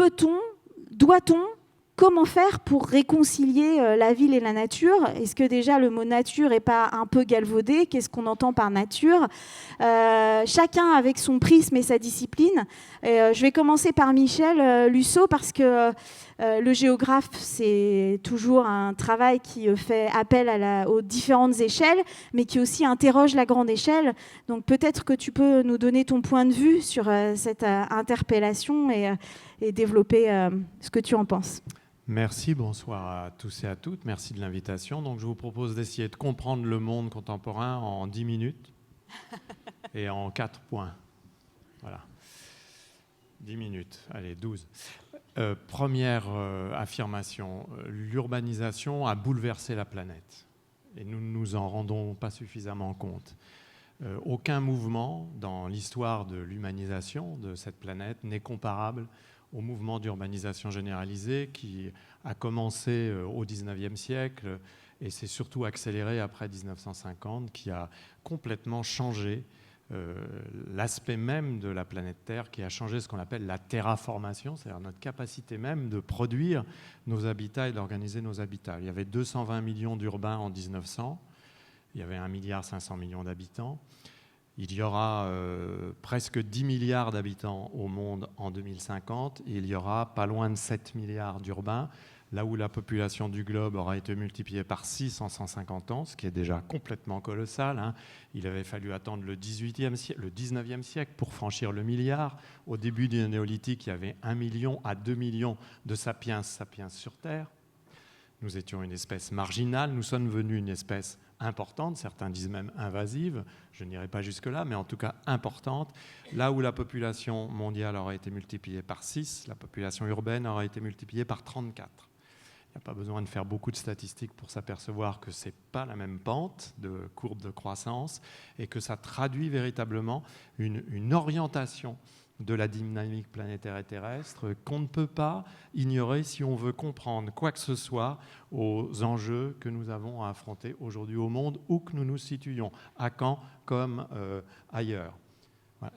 peut-on, doit-on, comment faire pour réconcilier la ville et la nature? Est-ce que déjà le mot nature n'est pas un peu galvaudé? Qu'est-ce qu'on entend par nature? Chacun avec son prisme et sa discipline. Je vais commencer par Michel Lusseau parce que le géographe, c'est toujours un travail qui fait appel aux différentes échelles, mais qui aussi interroge la grande échelle. Donc peut-être que tu peux nous donner ton point de vue sur cette interpellation et développer ce que tu en penses. Merci, bonsoir à tous et à toutes. Merci de l'invitation. Donc, je vous propose d'essayer de comprendre le monde contemporain en 10 minutes et en 4 points. Voilà. 10 minutes, allez, 12. Première affirmation, l'urbanisation a bouleversé la planète et nous ne nous en rendons pas suffisamment compte. Aucun mouvement dans l'histoire de l'humanisation de cette planète n'est comparable au mouvement d'urbanisation généralisée qui a commencé au XIXe siècle et s'est surtout accéléré après 1950, qui a complètement changé l'aspect même de la planète Terre, qui a changé ce qu'on appelle la terraformation, c'est-à-dire notre capacité même de produire nos habitats et d'organiser nos habitats. Il y avait 220 millions d'urbains en 1900, il y avait 1,5 milliard d'habitants. Il y aura presque 10 milliards d'habitants au monde en 2050 et il y aura pas loin de 7 milliards d'urbains, là où la population du globe aura été multipliée par 6 en 150 ans, ce qui est déjà complètement colossal. Hein. Il avait fallu attendre le 19e siècle pour franchir le milliard. Au début du néolithique, il y avait 1 million à 2 millions de sapiens sur Terre. Nous étions une espèce marginale, nous sommes devenus une espèce importante, certains disent même invasive, je n'irai pas jusque-là, mais en tout cas importante. Là où la population mondiale aura été multipliée par 6, la population urbaine aura été multipliée par 34. Il n'y a pas besoin de faire beaucoup de statistiques pour s'apercevoir que ce n'est pas la même pente de courbe de croissance et que ça traduit véritablement une orientation de la dynamique planétaire et terrestre qu'on ne peut pas ignorer si on veut comprendre quoi que ce soit aux enjeux que nous avons à affronter aujourd'hui au monde, où que nous nous situions, à Caen comme ailleurs.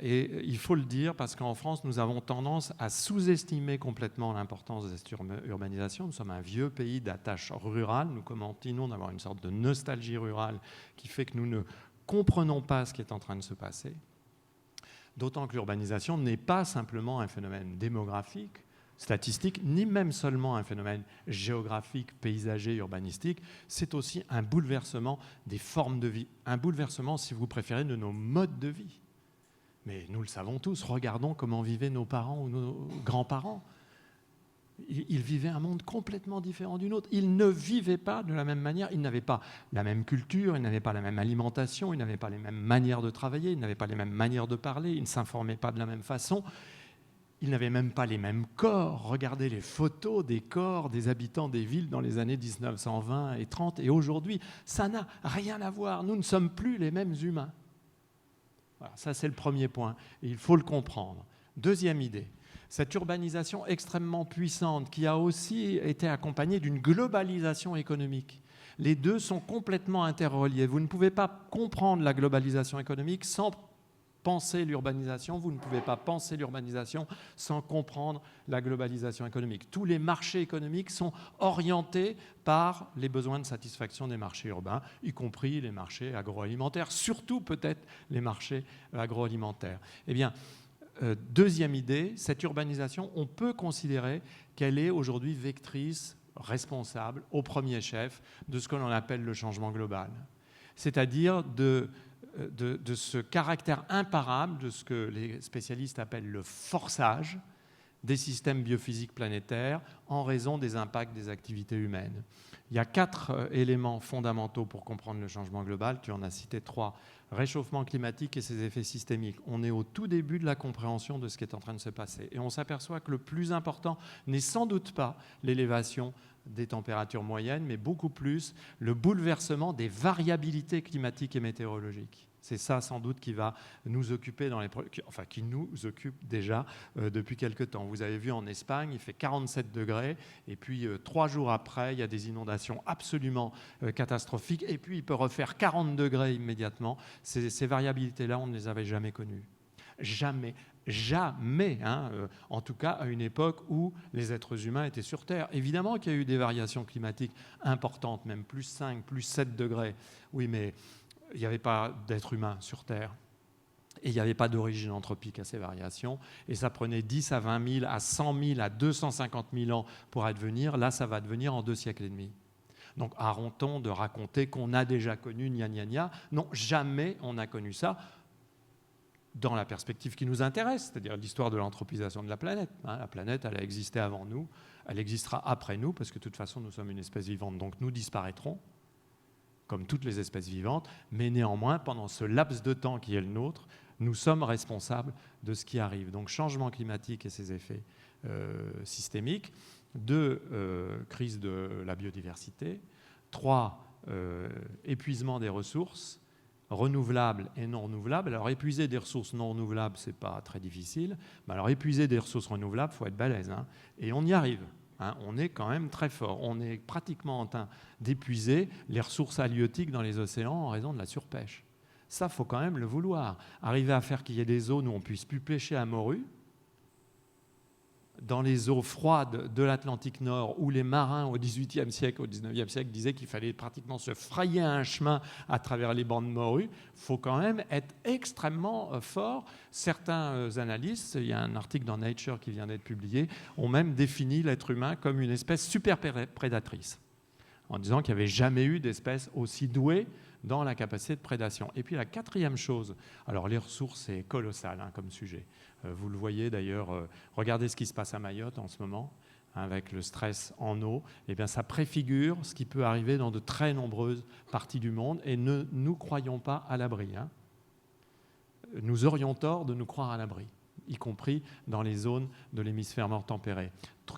Et il faut le dire parce qu'en France, nous avons tendance à sous-estimer complètement l'importance de cette urbanisation. Nous sommes un vieux pays d'attache rurale. Nous continuons d'avoir une sorte de nostalgie rurale qui fait que nous ne comprenons pas ce qui est en train de se passer. D'autant que l'urbanisation n'est pas simplement un phénomène démographique, statistique, ni même seulement un phénomène géographique, paysager, urbanistique. C'est aussi un bouleversement des formes de vie, un bouleversement, si vous préférez, de nos modes de vie. Mais nous le savons tous, regardons comment vivaient nos parents ou nos grands-parents. Ils vivaient un monde complètement différent du nôtre. Ils ne vivaient pas de la même manière. Ils n'avaient pas la même culture, ils n'avaient pas la même alimentation, ils n'avaient pas les mêmes manières de travailler, ils n'avaient pas les mêmes manières de parler, ils ne s'informaient pas de la même façon. Ils n'avaient même pas les mêmes corps. Regardez les photos des corps des habitants des villes dans les années 1920 et 30. Et aujourd'hui, ça n'a rien à voir. Nous ne sommes plus les mêmes humains. Voilà, ça, c'est le premier point. Et il faut le comprendre. Deuxième idée. Cette urbanisation extrêmement puissante qui a aussi été accompagnée d'une globalisation économique. Les deux sont complètement interreliés. Vous ne pouvez pas comprendre la globalisation économique sans penser l'urbanisation. Vous ne pouvez pas penser l'urbanisation sans comprendre la globalisation économique. Tous les marchés économiques sont orientés par les besoins de satisfaction des marchés urbains, y compris les marchés agroalimentaires, surtout peut-être les marchés agroalimentaires. Eh bien, deuxième idée, cette urbanisation, on peut considérer qu'elle est aujourd'hui vectrice, responsable, au premier chef, de ce que l'on appelle le changement global. C'est-à-dire de ce caractère imparable de ce que les spécialistes appellent le forçage des systèmes biophysiques planétaires en raison des impacts des activités humaines. Il y a 4 éléments fondamentaux pour comprendre le changement global. Tu en as cité 3. Réchauffement climatique et ses effets systémiques. On est au tout début de la compréhension de ce qui est en train de se passer. Et on s'aperçoit que le plus important n'est sans doute pas l'élévation des températures moyennes, mais beaucoup plus le bouleversement des variabilités climatiques et météorologiques. C'est ça sans doute qui va nous occuper qui nous occupe déjà depuis quelque temps. Vous avez vu en Espagne, il fait 47 degrés et puis 3 jours après, il y a des inondations absolument catastrophiques et puis il peut refaire 40 degrés immédiatement. Ces variabilités-là, on ne les avait jamais connues. Jamais, jamais, hein, en tout cas à une époque où les êtres humains étaient sur Terre. Évidemment qu'il y a eu des variations climatiques importantes, même plus 5, plus 7 degrés. Oui, mais il n'y avait pas d'êtres humains sur Terre. Et il n'y avait pas d'origine anthropique à ces variations. Et ça prenait 10 à 20 000, à 100 000, à 250 000 ans pour advenir. Là, ça va devenir en 2 siècles et demi. Donc arrêtons de raconter qu'on a déjà connu gna gna gna. Non, jamais on n'a connu ça dans la perspective qui nous intéresse, c'est-à-dire l'histoire de l'anthropisation de la planète. La planète, elle a existé avant nous, elle existera après nous, parce que de toute façon, nous sommes une espèce vivante, donc nous disparaîtrons, comme toutes les espèces vivantes, mais néanmoins, pendant ce laps de temps qui est le nôtre, nous sommes responsables de ce qui arrive. Donc changement climatique et ses effets systémiques. 2, crise de la biodiversité. 3, épuisement des ressources renouvelables et non renouvelables. Alors épuiser des ressources non renouvelables, ce n'est pas très difficile. Mais alors épuiser des ressources renouvelables, il faut être balèze. Hein. Et on y arrive. Hein. On est quand même très fort. On est pratiquement en train d'épuiser les ressources halieutiques dans les océans en raison de la surpêche. Ça, il faut quand même le vouloir. Arriver à faire qu'il y ait des zones où on ne puisse plus pêcher à morue, dans les eaux froides de l'Atlantique Nord, où les marins au XVIIIe siècle, au XIXe siècle disaient qu'il fallait pratiquement se frayer un chemin à travers les bancs de morue, il faut quand même être extrêmement fort. Certains analystes, il y a un article dans Nature qui vient d'être publié, ont même défini l'être humain comme une espèce super prédatrice, en disant qu'il n'y avait jamais eu d'espèce aussi douée dans la capacité de prédation. Et puis la 4e chose, alors les ressources, c'est colossal hein, comme sujet. Vous le voyez d'ailleurs, regardez ce qui se passe à Mayotte en ce moment, hein, avec le stress en eau. Eh bien, ça préfigure ce qui peut arriver dans de très nombreuses parties du monde et ne nous croyons pas à l'abri. Hein. Nous aurions tort de nous croire à l'abri, y compris dans les zones de l'hémisphère nord tempéré.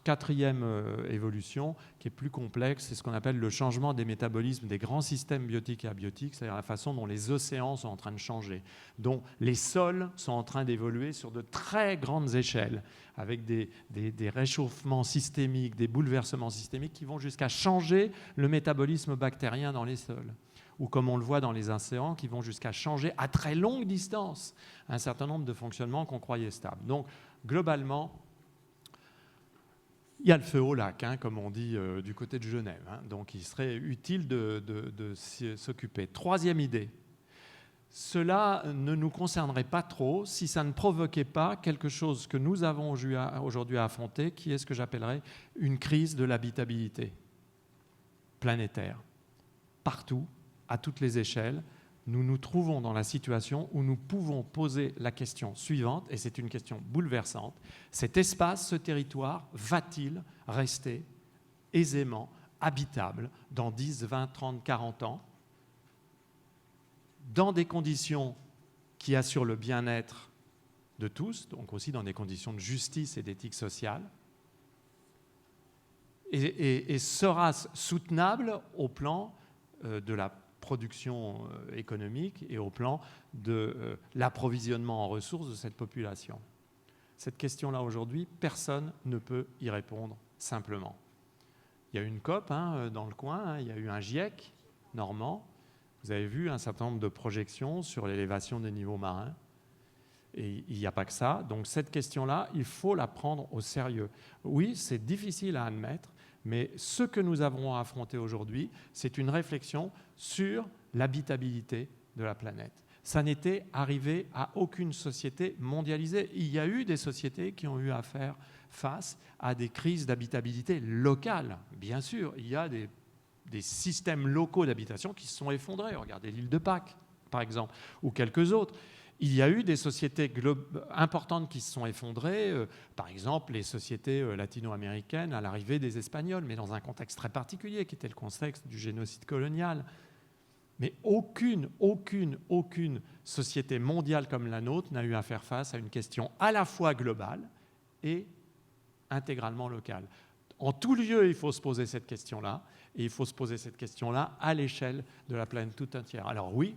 4e évolution, qui est plus complexe, c'est ce qu'on appelle le changement des métabolismes des grands systèmes biotiques et abiotiques, c'est-à-dire la façon dont les océans sont en train de changer, dont les sols sont en train d'évoluer sur de très grandes échelles, avec des réchauffements systémiques, des bouleversements systémiques qui vont jusqu'à changer le métabolisme bactérien dans les sols, ou comme on le voit dans les océans, qui vont jusqu'à changer à très longue distance un certain nombre de fonctionnements qu'on croyait stables. Donc, globalement, il y a le feu au lac, hein, comme on dit du côté de Genève. Hein, donc, il serait utile de s'occuper. 3e idée. Cela ne nous concernerait pas trop si ça ne provoquait pas quelque chose que nous avons aujourd'hui à affronter, qui est ce que j'appellerais une crise de l'habitabilité planétaire. Partout, à toutes les échelles, nous nous trouvons dans la situation où nous pouvons poser la question suivante, et c'est une question bouleversante. Cet espace, ce territoire, va-t-il rester aisément habitable dans 10, 20, 30, 40 ans, dans des conditions qui assurent le bien-être de tous, donc aussi dans des conditions de justice et d'éthique sociale, et sera soutenable au plan de la production économique et au plan de l'approvisionnement en ressources de cette population. Cette question-là, aujourd'hui, personne ne peut y répondre simplement. Il y a eu une COP dans le coin, il y a eu un GIEC normand. Vous avez vu un certain nombre de projections sur l'élévation des niveaux marins. Et il n'y a pas que ça. Donc cette question-là, il faut la prendre au sérieux. Oui, c'est difficile à admettre, mais ce que nous avons à affronter aujourd'hui, c'est une réflexion sur l'habitabilité de la planète. Ça n'était arrivé à aucune société mondialisée. Il y a eu des sociétés qui ont eu à faire face à des crises d'habitabilité locales. Bien sûr, il y a des systèmes locaux d'habitation qui se sont effondrés. Regardez l'île de Pâques, par exemple, ou quelques autres. Il y a eu des sociétés importantes qui se sont effondrées, par exemple les sociétés latino-américaines à l'arrivée des Espagnols, mais dans un contexte très particulier qui était le contexte du génocide colonial. Mais aucune société mondiale comme la nôtre n'a eu à faire face à une question à la fois globale et intégralement locale. En tout lieu, il faut se poser cette question-là, Et il faut se poser cette question-là à l'échelle de la planète tout entière. Alors oui,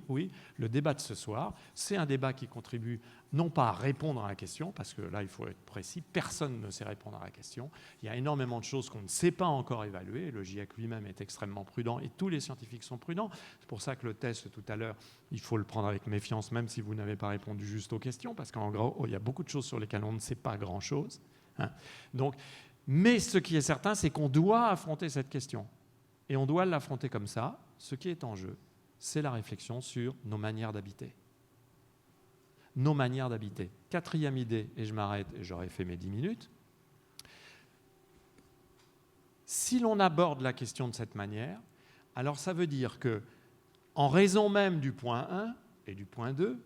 le débat de ce soir, c'est un débat qui contribue non pas à répondre à la question, parce que là, il faut être précis, personne ne sait répondre à la question. Il y a énormément de choses qu'on ne sait pas encore évaluer. Le GIEC lui-même est extrêmement prudent et tous les scientifiques sont prudents. C'est pour ça que le test tout à l'heure, il faut le prendre avec méfiance, même si vous n'avez pas répondu juste aux questions, parce qu'en gros, il y a beaucoup de choses sur lesquelles on ne sait pas grand-chose. Donc, mais ce qui est certain, c'est qu'on doit affronter cette question. Et on doit l'affronter comme ça. Ce qui est en jeu, c'est la réflexion sur nos manières d'habiter. Nos manières d'habiter. Quatrième idée, et je m'arrête, et j'aurais fait mes 10 minutes. Si l'on aborde la question de cette manière, alors ça veut dire que, en raison même du point 1 et du point 2,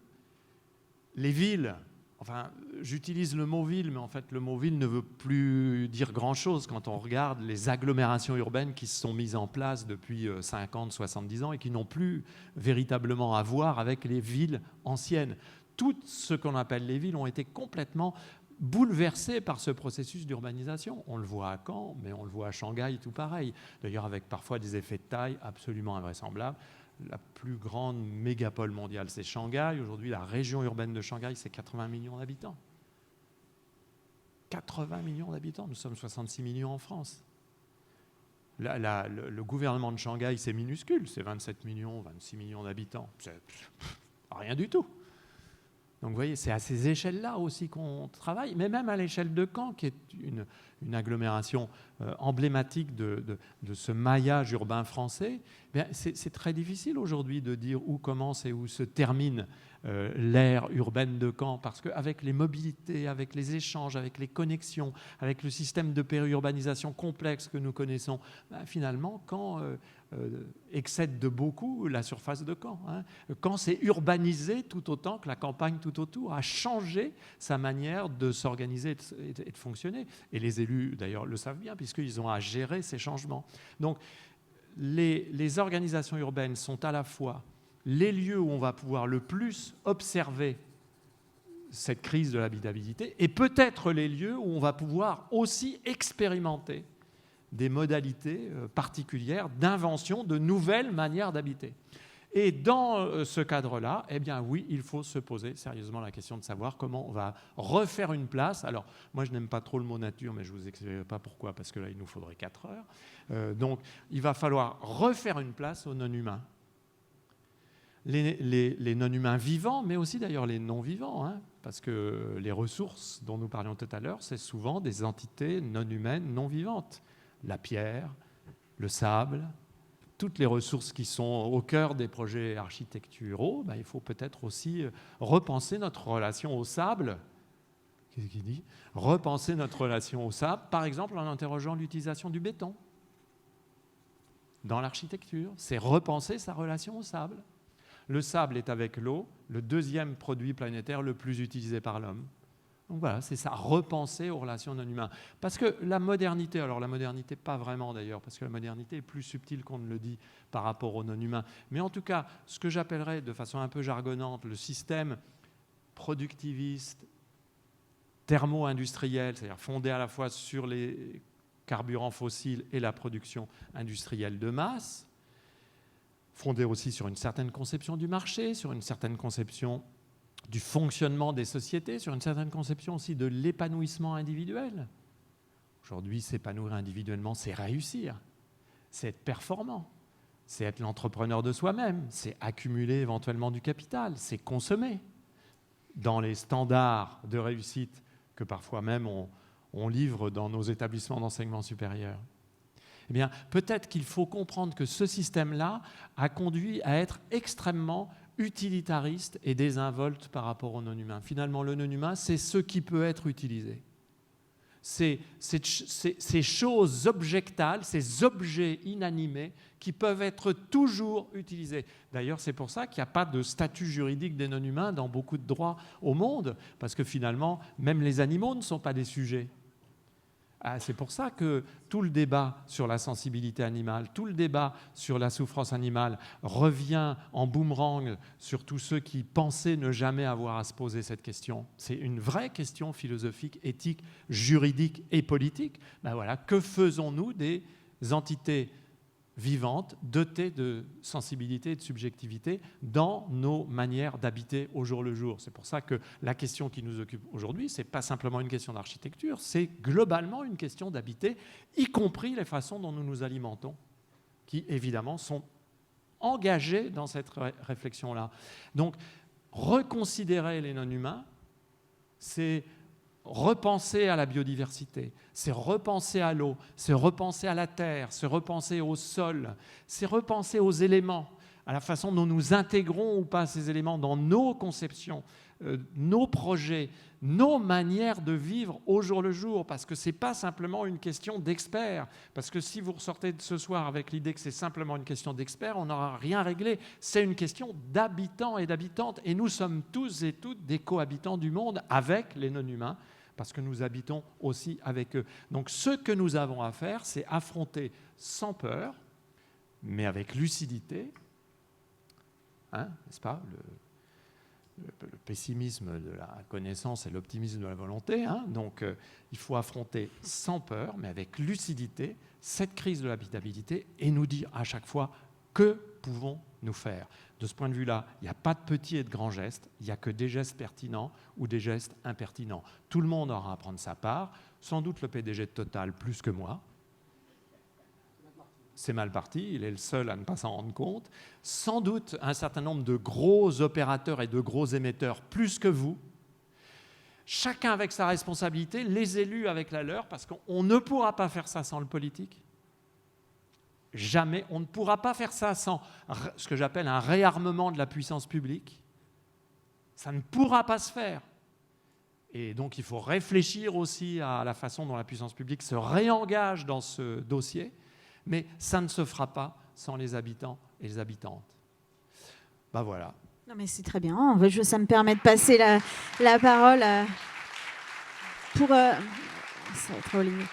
les villes, enfin, j'utilise le mot ville, mais en fait, le mot ville ne veut plus dire grand-chose quand on regarde les agglomérations urbaines qui se sont mises en place depuis 50, 70 ans et qui n'ont plus véritablement à voir avec les villes anciennes. Tout ce qu'on appelle les villes ont été complètement bouleversées par ce processus d'urbanisation. On le voit à Caen, mais on le voit à Shanghai, tout pareil. D'ailleurs, avec parfois des effets de taille absolument invraisemblables. La plus grande mégapole mondiale, c'est Shanghai. Aujourd'hui, la région urbaine de Shanghai, c'est 80 millions d'habitants. 80 millions d'habitants, nous sommes 66 millions en France. Le gouvernement de Shanghai, c'est minuscule, c'est 27 millions, 26 millions d'habitants. C'est rien du tout. Donc vous voyez, c'est à ces échelles-là aussi qu'on travaille, mais même à l'échelle de Caen, qui est une agglomération emblématique de ce maillage urbain français, c'est très difficile aujourd'hui de dire où commence et où se termine l'ère urbaine de Caen, parce qu'avec les mobilités, avec les échanges, avec les connexions, avec le système de périurbanisation complexe que nous connaissons, finalement, Caen excède de beaucoup la surface de Caen. Caen s'est urbanisé tout autant que la campagne tout autour, a changé sa manière de s'organiser et de fonctionner. Et les élus, d'ailleurs, le savent bien, puisqu'ils ont à gérer ces changements. Donc, les organisations urbaines sont à la fois les lieux où on va pouvoir le plus observer cette crise de l'habitabilité et peut-être les lieux où on va pouvoir aussi expérimenter des modalités particulières d'invention de nouvelles manières d'habiter. Et dans ce cadre-là, eh bien oui, il faut se poser sérieusement la question de savoir comment on va refaire une place. Alors, moi, je n'aime pas trop le mot nature, mais je ne vous expliquerai pas pourquoi, parce que là, il nous faudrait 4 heures. Donc, il va falloir refaire une place aux non-humains. Les non-humains vivants, mais aussi d'ailleurs les non-vivants, parce que les ressources dont nous parlions tout à l'heure, c'est souvent des entités non-humaines, non-vivantes. La pierre, le sable, toutes les ressources qui sont au cœur des projets architecturaux, il faut peut-être aussi repenser notre relation au sable. Qu'est-ce qu'il dit ? Repenser notre relation au sable, par exemple en interrogeant l'utilisation du béton. Dans l'architecture, c'est repenser sa relation au sable. Le sable est avec l'eau, le deuxième produit planétaire le plus utilisé par l'homme. Donc voilà, c'est ça, repenser aux relations non-humaines. Parce que la modernité, alors la modernité pas vraiment d'ailleurs, parce que la modernité est plus subtile qu'on ne le dit par rapport aux non-humains, mais en tout cas, ce que j'appellerais de façon un peu jargonnante, le système productiviste, thermo-industriel, c'est-à-dire fondé à la fois sur les carburants fossiles et la production industrielle de masse, fondé aussi sur une certaine conception du marché, sur une certaine conception du fonctionnement des sociétés, sur une certaine conception aussi de l'épanouissement individuel. Aujourd'hui, s'épanouir individuellement, c'est réussir, c'est être performant, c'est être l'entrepreneur de soi-même, c'est accumuler éventuellement du capital, c'est consommer dans les standards de réussite que parfois même on livre dans nos établissements d'enseignement supérieur. Eh bien, peut-être qu'il faut comprendre que ce système-là a conduit à être extrêmement utilitariste et désinvolte par rapport au non-humain. Finalement, le non-humain, c'est ce qui peut être utilisé. Ces choses objectales, ces objets inanimés qui peuvent être toujours utilisés. D'ailleurs, c'est pour ça qu'il n'y a pas de statut juridique des non-humains dans beaucoup de droits au monde, parce que finalement, même les animaux ne sont pas des sujets. C'est pour ça que tout le débat sur la sensibilité animale, tout le débat sur la souffrance animale revient en boomerang sur tous ceux qui pensaient ne jamais avoir à se poser cette question. C'est une vraie question philosophique, éthique, juridique et politique. Voilà, que faisons-nous des entités vivante, dotée de sensibilité et de subjectivité dans nos manières d'habiter au jour le jour. C'est pour ça que la question qui nous occupe aujourd'hui, ce n'est pas simplement une question d'architecture, c'est globalement une question d'habiter, y compris les façons dont nous nous alimentons, qui évidemment sont engagées dans cette réflexion-là. Donc, reconsidérer les non-humains, c'est repenser à la biodiversité, c'est repenser à l'eau, c'est repenser à la terre, c'est repenser au sol, c'est repenser aux éléments, à la façon dont nous intégrons ou pas ces éléments dans nos conceptions, nos projets, nos manières de vivre au jour le jour, parce que ce n'est pas simplement une question d'experts, parce que si vous ressortez de ce soir avec l'idée que c'est simplement une question d'experts, on n'aura rien réglé. C'est une question d'habitants et d'habitantes, et nous sommes tous et toutes des cohabitants du monde avec les non-humains, parce que nous habitons aussi avec eux. Donc ce que nous avons à faire, c'est affronter sans peur, mais avec lucidité, n'est-ce pas, le pessimisme de la connaissance et l'optimisme de la volonté. Donc il faut affronter sans peur, mais avec lucidité, cette crise de l'habitabilité et nous dire à chaque fois que pouvons-nous faire. De ce point de vue-là, il n'y a pas de petits et de grands gestes, il n'y a que des gestes pertinents ou des gestes impertinents. Tout le monde aura à prendre sa part, sans doute le PDG de Total plus que moi. C'est mal parti, il est le seul à ne pas s'en rendre compte. Sans doute un certain nombre de gros opérateurs et de gros émetteurs plus que vous. Chacun avec sa responsabilité, les élus avec la leur, parce qu'on ne pourra pas faire ça sans le politique. Jamais, on ne pourra pas faire ça sans ce que j'appelle un réarmement de la puissance publique. Ça ne pourra pas se faire. Et donc il faut réfléchir aussi à la façon dont la puissance publique se réengage dans ce dossier, mais ça ne se fera pas sans les habitants et les habitantes. Ben voilà. Non mais c'est très bien, ça me permet de passer la parole pour... ça va être Olivier.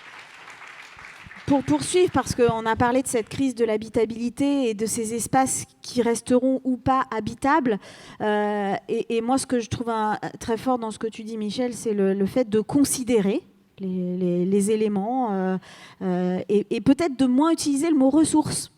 Pour poursuivre, parce qu'on a parlé de cette crise de l'habitabilité et de ces espaces qui resteront ou pas habitables. Et moi, ce que je trouve très fort dans ce que tu dis, Michel, c'est le fait de considérer les éléments et peut-être de moins utiliser le mot ressources.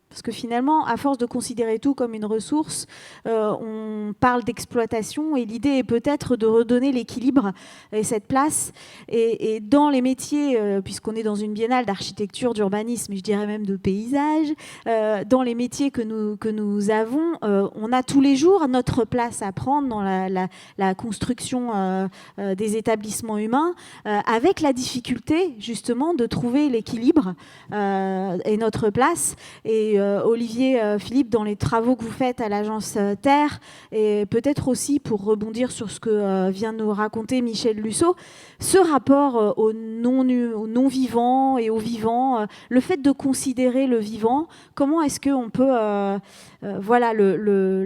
Parce que finalement, à force de considérer tout comme une ressource, on parle d'exploitation et l'idée est peut-être de redonner l'équilibre et cette place. Et dans les métiers, puisqu'on est dans une biennale d'architecture, d'urbanisme, je dirais même de paysage, dans les métiers que nous avons, on a tous les jours notre place à prendre dans la construction des établissements humains, avec la difficulté justement de trouver l'équilibre et notre place. Et Olivier, Philippe, dans les travaux que vous faites à l'agence Terre, et peut-être aussi pour rebondir sur ce que vient de nous raconter Michel Lusseau, ce rapport au non-vivant et au vivant, le fait de considérer le vivant, comment est-ce qu'on peut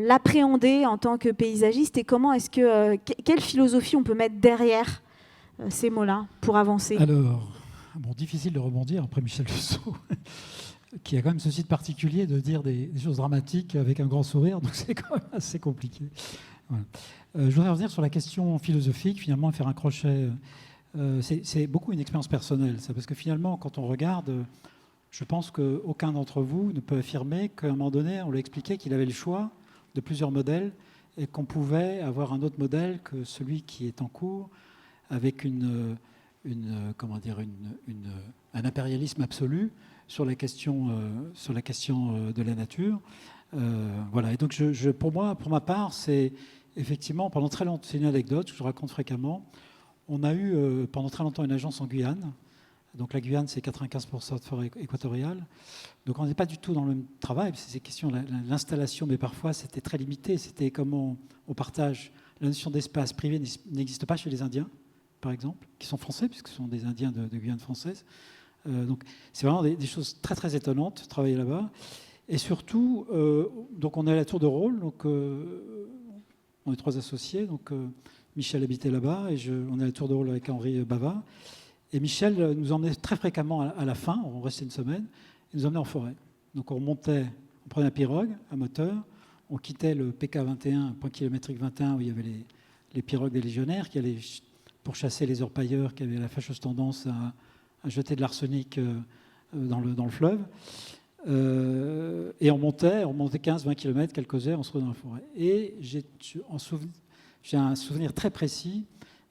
l'appréhender en tant que paysagiste et comment est-ce que quelle philosophie on peut mettre derrière ces mots-là pour avancer? Alors, difficile de rebondir après Michel Lusseau. Qui a quand même ceci de particulier de dire des choses dramatiques avec un grand sourire, donc c'est quand même assez compliqué. Voilà. Je voudrais revenir sur la question philosophique, finalement, faire un crochet. C'est beaucoup une expérience personnelle, ça, parce que finalement, quand on regarde, je pense qu'aucun d'entre vous ne peut affirmer qu'à un moment donné, on lui expliquait qu'il avait le choix de plusieurs modèles et qu'on pouvait avoir un autre modèle que celui qui est en cours, avec un impérialisme absolu sur la question de la nature. Voilà. Et donc, pour ma part, c'est effectivement, pendant très longtemps, c'est une anecdote que je raconte fréquemment, on a eu pendant très longtemps une agence en Guyane. Donc la Guyane, c'est 95% de forêt équatoriale. Donc on n'est pas du tout dans le même travail, c'est ces questions, l'installation, mais parfois c'était très limité. C'était comment on partage. La notion d'espace privé n'existe pas chez les Indiens, par exemple, qui sont français, puisque ce sont des Indiens de Guyane française. Donc c'est vraiment des choses très très étonnantes de travailler là-bas. Et surtout, donc on est à la Tour de Rôle, donc on est 3 associés, donc Michel habitait là-bas et on est à la Tour de Rôle avec Henri Bava. Et Michel nous emmenait très fréquemment à la fin, on restait une semaine, il nous emmenait en forêt. Donc on prenait un pirogue, un moteur, on quittait le PK21, point kilométrique 21, où il y avait les pirogues des légionnaires qui allaient pourchasser les orpailleurs qui avaient la fâcheuse tendance à jeter de l'arsenic dans le fleuve. Et on montait 15-20 km, quelques heures, on se retrouvait dans la forêt. Et j'ai un souvenir très précis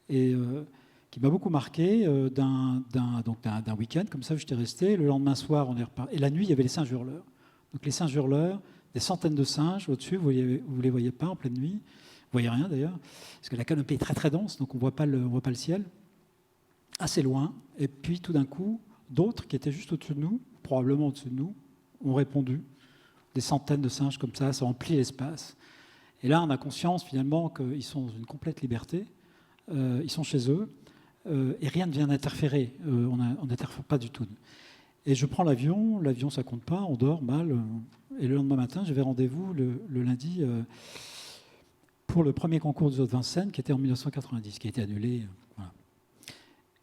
et qui m'a beaucoup marqué d'un week-end, comme ça, où j'étais resté. Le lendemain soir, on est reparti. Et la nuit, il y avait les singes hurleurs. Donc les singes hurleurs, des centaines de singes au-dessus, vous ne les voyez pas en pleine nuit. Vous ne voyez rien d'ailleurs, parce que la canopée est très très dense, donc on ne voit pas le ciel. Assez loin. Et puis tout d'un coup, d'autres qui étaient juste au-dessus de nous, probablement au-dessus de nous, ont répondu. Des centaines de singes comme ça remplit l'espace. Et là, on a conscience finalement qu'ils sont dans une complète liberté. Ils sont chez eux et rien ne vient interférer. On n'interfère pas du tout. Et je prends l'avion, ça ne compte pas, on dort mal. Et le lendemain matin, j'avais rendez-vous le lundi pour le premier concours du Zoo de Vincennes qui était en 1990, qui a été annulé. Voilà.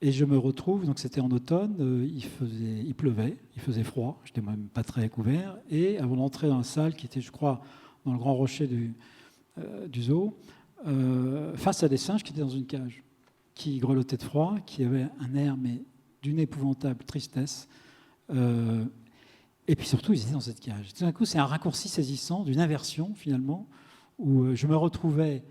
Et je me retrouve, donc c'était en automne, il pleuvait, il faisait froid, je n'étais même pas très couvert. Et avant d'entrer dans la salle qui était, je crois, dans le grand rocher du zoo, face à des singes qui étaient dans une cage, qui grelottaient de froid, qui avaient un air mais d'une épouvantable tristesse. Et puis surtout, ils étaient dans cette cage. Tout d'un coup, c'est un raccourci saisissant d'une inversion, finalement, où je me retrouvais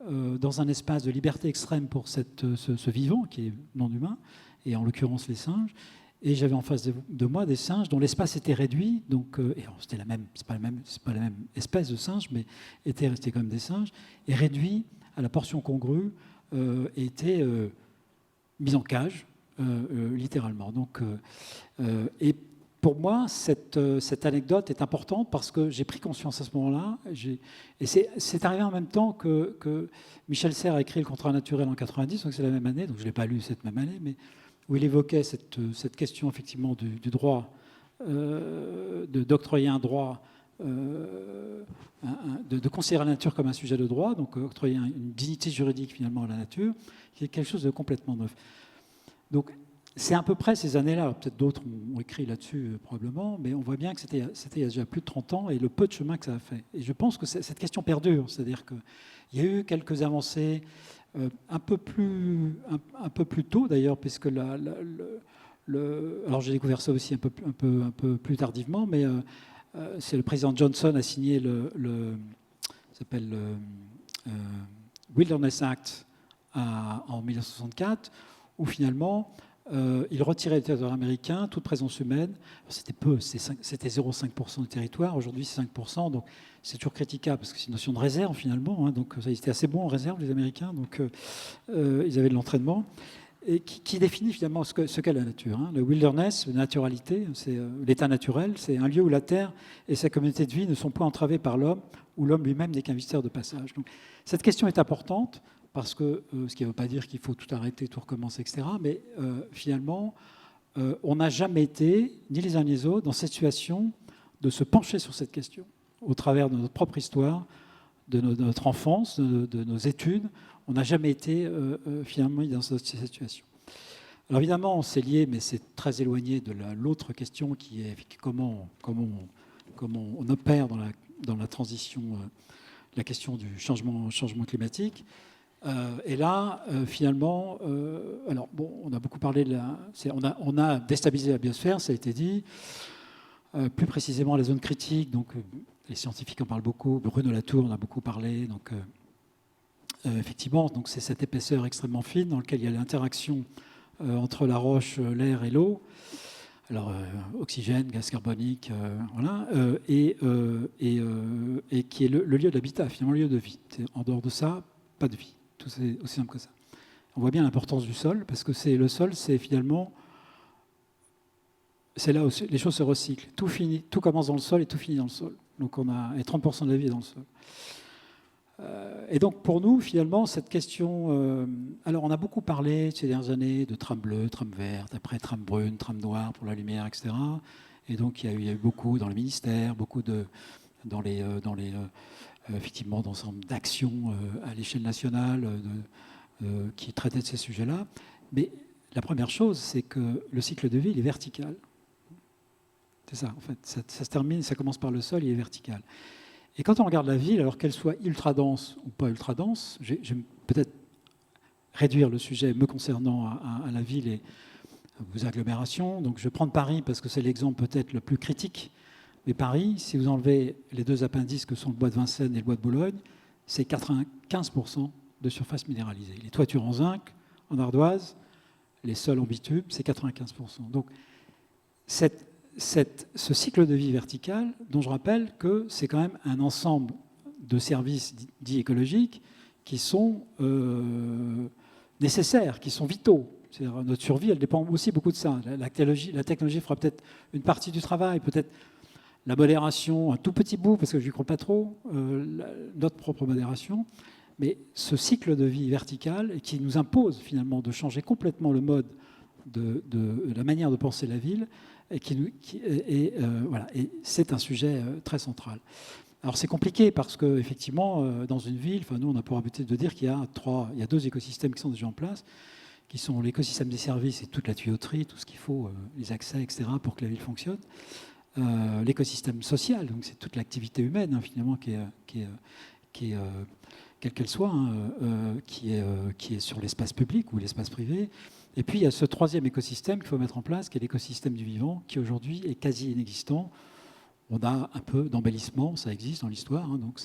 dans un espace de liberté extrême pour ce vivant, qui est non humain, et en l'occurrence les singes. Et j'avais en face de moi des singes dont l'espace était réduit. Donc, c'était c'est pas la même espèce de singe, mais étaient restés comme des singes, et réduit à la portion congrue, était mis en cage, littéralement. Donc, et pour moi, cette anecdote est importante parce que j'ai pris conscience à ce moment-là. Et c'est arrivé en même temps que Michel Serres a écrit Le contrat naturel en 90, donc c'est la même année, donc je ne l'ai pas lu cette même année, mais où il évoquait cette question effectivement du droit, d'octroyer un droit, de considérer la nature comme un sujet de droit, donc octroyer une dignité juridique finalement à la nature, qui est quelque chose de complètement neuf. Donc c'est à peu près ces années-là, peut-être d'autres ont écrit là-dessus probablement, mais on voit bien que c'était il y a déjà plus de 30 ans et le peu de chemin que ça a fait. Et je pense que cette question perdure, c'est-à-dire qu'il y a eu quelques avancées un peu plus tôt d'ailleurs, puisque alors j'ai découvert ça aussi un peu plus tardivement, mais c'est le président Johnson a signé ça s'appelle Wilderness Act en 1964, où finalement il retirait du territoire américain toute présence humaine. C'était peu, c'était 0,5% du territoire, aujourd'hui c'est 5%, donc c'est toujours critiquable parce que c'est une notion de réserve finalement, hein, donc ils étaient assez bons en réserve les Américains, donc ils avaient de l'entraînement, et qui définit finalement ce qu'est la nature. Hein. Le wilderness, la naturalité, c'est l'état naturel, c'est un lieu où la terre et sa communauté de vie ne sont pas entravées par l'homme, où l'homme lui-même n'est qu'un visiteur de passage. Donc, cette question est importante, parce que, ce qui ne veut pas dire qu'il faut tout arrêter, tout recommencer, etc. Mais finalement, on n'a jamais été, ni les uns ni les autres, dans cette situation de se pencher sur cette question, au travers de notre propre histoire, de notre enfance, de nos études. On n'a jamais été finalement dans cette situation. Alors évidemment, c'est lié, mais c'est très éloigné de l'autre question qui est comment on opère dans la transition, la question du changement climatique. Et là, finalement, alors bon, on a beaucoup parlé on a déstabilisé la biosphère, ça a été dit. Plus précisément, la zone critique. Donc, les scientifiques en parlent beaucoup. Bruno Latour en a beaucoup parlé. Donc, effectivement, donc c'est cette épaisseur extrêmement fine dans laquelle il y a l'interaction entre la roche, l'air et l'eau. Alors, oxygène, gaz carbonique, voilà, et qui est le lieu d'habitat, finalement, le lieu de vie. En dehors de ça, pas de vie. C'est aussi simple que ça. On voit bien l'importance du sol, parce que le sol, c'est finalement, c'est là où les choses se recyclent. Tout commence dans le sol et tout finit dans le sol. Donc et 30% de la vie est dans le sol. Et donc pour nous, finalement, cette question... alors on a beaucoup parlé ces dernières années de trame bleue, trame verte, après trame brune, trame noire pour la lumière, etc. Et donc il y a eu beaucoup dans le ministère, beaucoup effectivement, d'ensemble d'actions à l'échelle nationale qui traitaient de ces sujets-là. Mais la première chose, c'est que le cycle de vie, il est vertical. C'est ça, en fait. Ça se termine, ça commence par le sol, il est vertical. Et quand on regarde la ville, alors qu'elle soit ultra-dense ou pas ultra-dense, je vais peut-être réduire le sujet me concernant à la ville et aux agglomérations. Donc je vais prendre Paris parce que c'est l'exemple peut-être le plus critique Mais Paris, si vous enlevez les deux appendices que sont le bois de Vincennes et le bois de Boulogne, c'est 95% de surface minéralisée. Les toitures en zinc, en ardoise, les sols en bitume, c'est 95%. Donc, ce cycle de vie vertical, dont je rappelle que c'est quand même un ensemble de services dits écologiques qui sont nécessaires, qui sont vitaux. C'est-à-dire, notre survie, elle dépend aussi beaucoup de ça. La technologie fera peut-être une partie du travail, peut-être la modération, un tout petit bout, parce que je n'y crois pas trop, notre propre modération. Mais ce cycle de vie vertical qui nous impose finalement de changer complètement le mode de la manière de penser la ville, et c'est un sujet très central. Alors c'est compliqué parce qu'effectivement, dans une ville, nous on a pour habitude de dire qu'il y a deux écosystèmes qui sont déjà en place, qui sont l'écosystème des services et toute la tuyauterie, tout ce qu'il faut, les accès, etc., pour que la ville fonctionne. L'écosystème social, donc c'est toute l'activité humaine finalement qui est quelle qu'elle soit, qui est sur l'espace public ou l'espace privé. Et puis il y a ce troisième écosystème qu'il faut mettre en place, qui est l'écosystème du vivant, qui aujourd'hui est quasi inexistant. On a un peu d'embellissement, ça existe dans l'histoire. Donc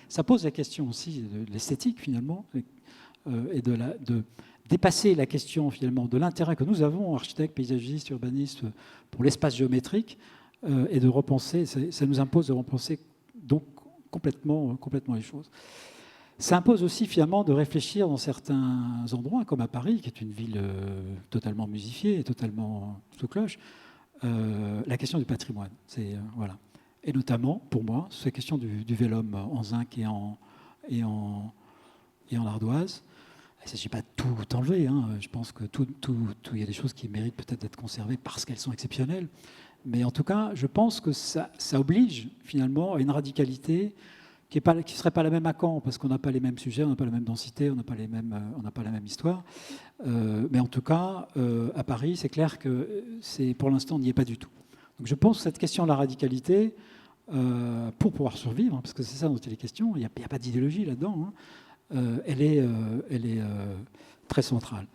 ça pose la question aussi de l'esthétique finalement, et de dépasser la question finalement de l'intérêt que nous avons, architectes, paysagistes, urbanistes, pour l'espace géométrique, et de repenser. Ça nous impose de repenser donc complètement les choses. Ça impose aussi finalement de réfléchir dans certains endroits, comme à Paris, qui est une ville totalement musifiée et totalement sous cloche, la question du patrimoine. Voilà. Et notamment, pour moi, c'est la question du vélum en zinc et en ardoise. Il ne s'agit pas de tout enlever. Je pense que il y a des choses qui méritent peut-être d'être conservées parce qu'elles sont exceptionnelles. Mais en tout cas, je pense que ça oblige finalement à une radicalité qui ne serait pas la même à Caen, parce qu'on n'a pas les mêmes sujets, on n'a pas la même densité, on n'a pas la même histoire. Mais en tout cas, à Paris, c'est clair que pour l'instant, on n'y est pas du tout. Donc je pense que cette question de la radicalité, pour pouvoir survivre, parce que c'est ça dont il est question, il n'y a pas d'idéologie là-dedans, elle est très centrale.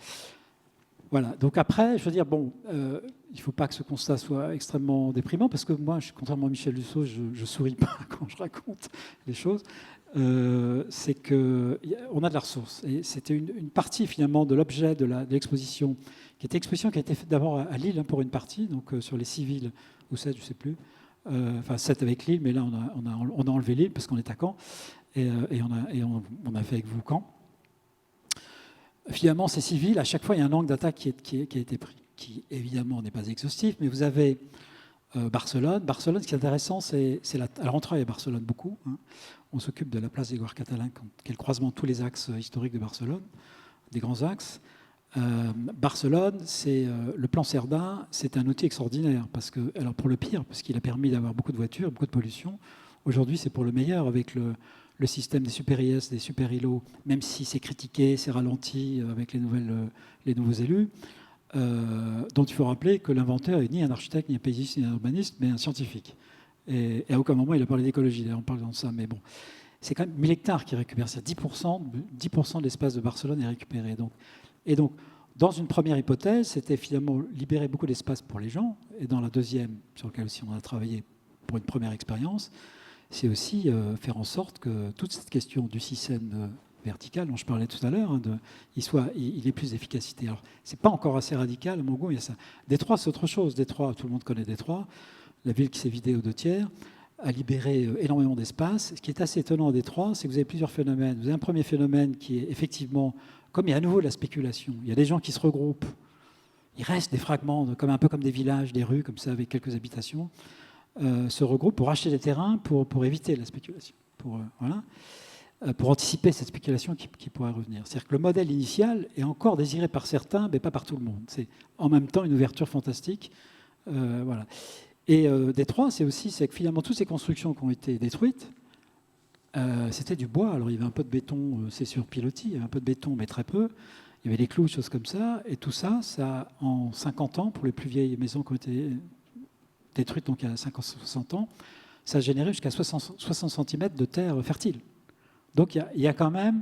Voilà, donc après, je veux dire, il ne faut pas que ce constat soit extrêmement déprimant, parce que moi, contrairement à Michel Dussault, je ne souris pas quand je raconte les choses. C'est qu'on a de la ressource. Et c'était une partie, finalement, de l'objet de l'exposition, qui était faite d'abord à Lille, pour une partie, donc sur les 6 villes, ou 7, je ne sais plus. 7 avec Lille, mais là, on a enlevé Lille, parce qu'on est à Caen, et on a fait avec vous Caen. Finalement, ces 6 villes, à chaque fois, il y a un angle d'attaque qui a été pris, qui évidemment n'est pas exhaustif, mais vous avez Barcelone. Barcelone, ce qui est intéressant, alors on travaille à Barcelone beaucoup. On s'occupe de la place des Guards catalans, qui est le croisement de tous les axes historiques de Barcelone, des grands axes. Barcelone, le plan Cerdà, c'est un outil extraordinaire, alors pour le pire, parce qu'il a permis d'avoir beaucoup de voitures, beaucoup de pollution. Aujourd'hui, c'est pour le meilleur, avec le système des super IS, des super îlots, même si c'est critiqué, c'est ralenti avec les nouveaux élus, dont il faut rappeler que l'inventeur n'est ni un architecte, ni un paysagiste, ni un urbaniste, mais un scientifique. Et à aucun moment il a parlé d'écologie, d'ailleurs on parle de ça, mais bon. C'est quand même 1000 hectares qui récupèrent, c'est 10% de l'espace de Barcelone est récupéré. Et donc, dans une première hypothèse, c'était finalement libérer beaucoup d'espace pour les gens, et dans la deuxième, sur laquelle aussi on a travaillé pour une première expérience, c'est aussi faire en sorte que toute cette question du système vertical dont je parlais tout à l'heure, il ait plus d'efficacité. Alors, ce n'est pas encore assez radical, à mon goût, il y a ça. Détroit, c'est autre chose. Détroit, tout le monde connaît Détroit, la ville qui s'est vidée aux 2/3, a libéré énormément d'espace. Ce qui est assez étonnant à Détroit, c'est que vous avez plusieurs phénomènes. Vous avez un premier phénomène qui est effectivement, comme il y a à nouveau de la spéculation, il y a des gens qui se regroupent, il reste des fragments, un peu comme des villages, des rues, comme ça, avec quelques habitations, se regroupent pour acheter des terrains pour éviter la spéculation, pour anticiper cette spéculation qui pourrait revenir. C'est-à-dire que le modèle initial est encore désiré par certains, mais pas par tout le monde. C'est en même temps une ouverture fantastique. Voilà. Et Détroit, c'est que finalement, toutes ces constructions qui ont été détruites, c'était du bois. Alors, il y avait un peu de béton, c'est sur pilotis, il y avait un peu de béton, mais très peu. Il y avait des clous, des choses comme ça. Et tout ça, en 50 ans, pour les plus vieilles maisons qui ont été détruite donc il y a 50-60 ans, ça a généré jusqu'à 60 cm de terre fertile. Donc il y a quand même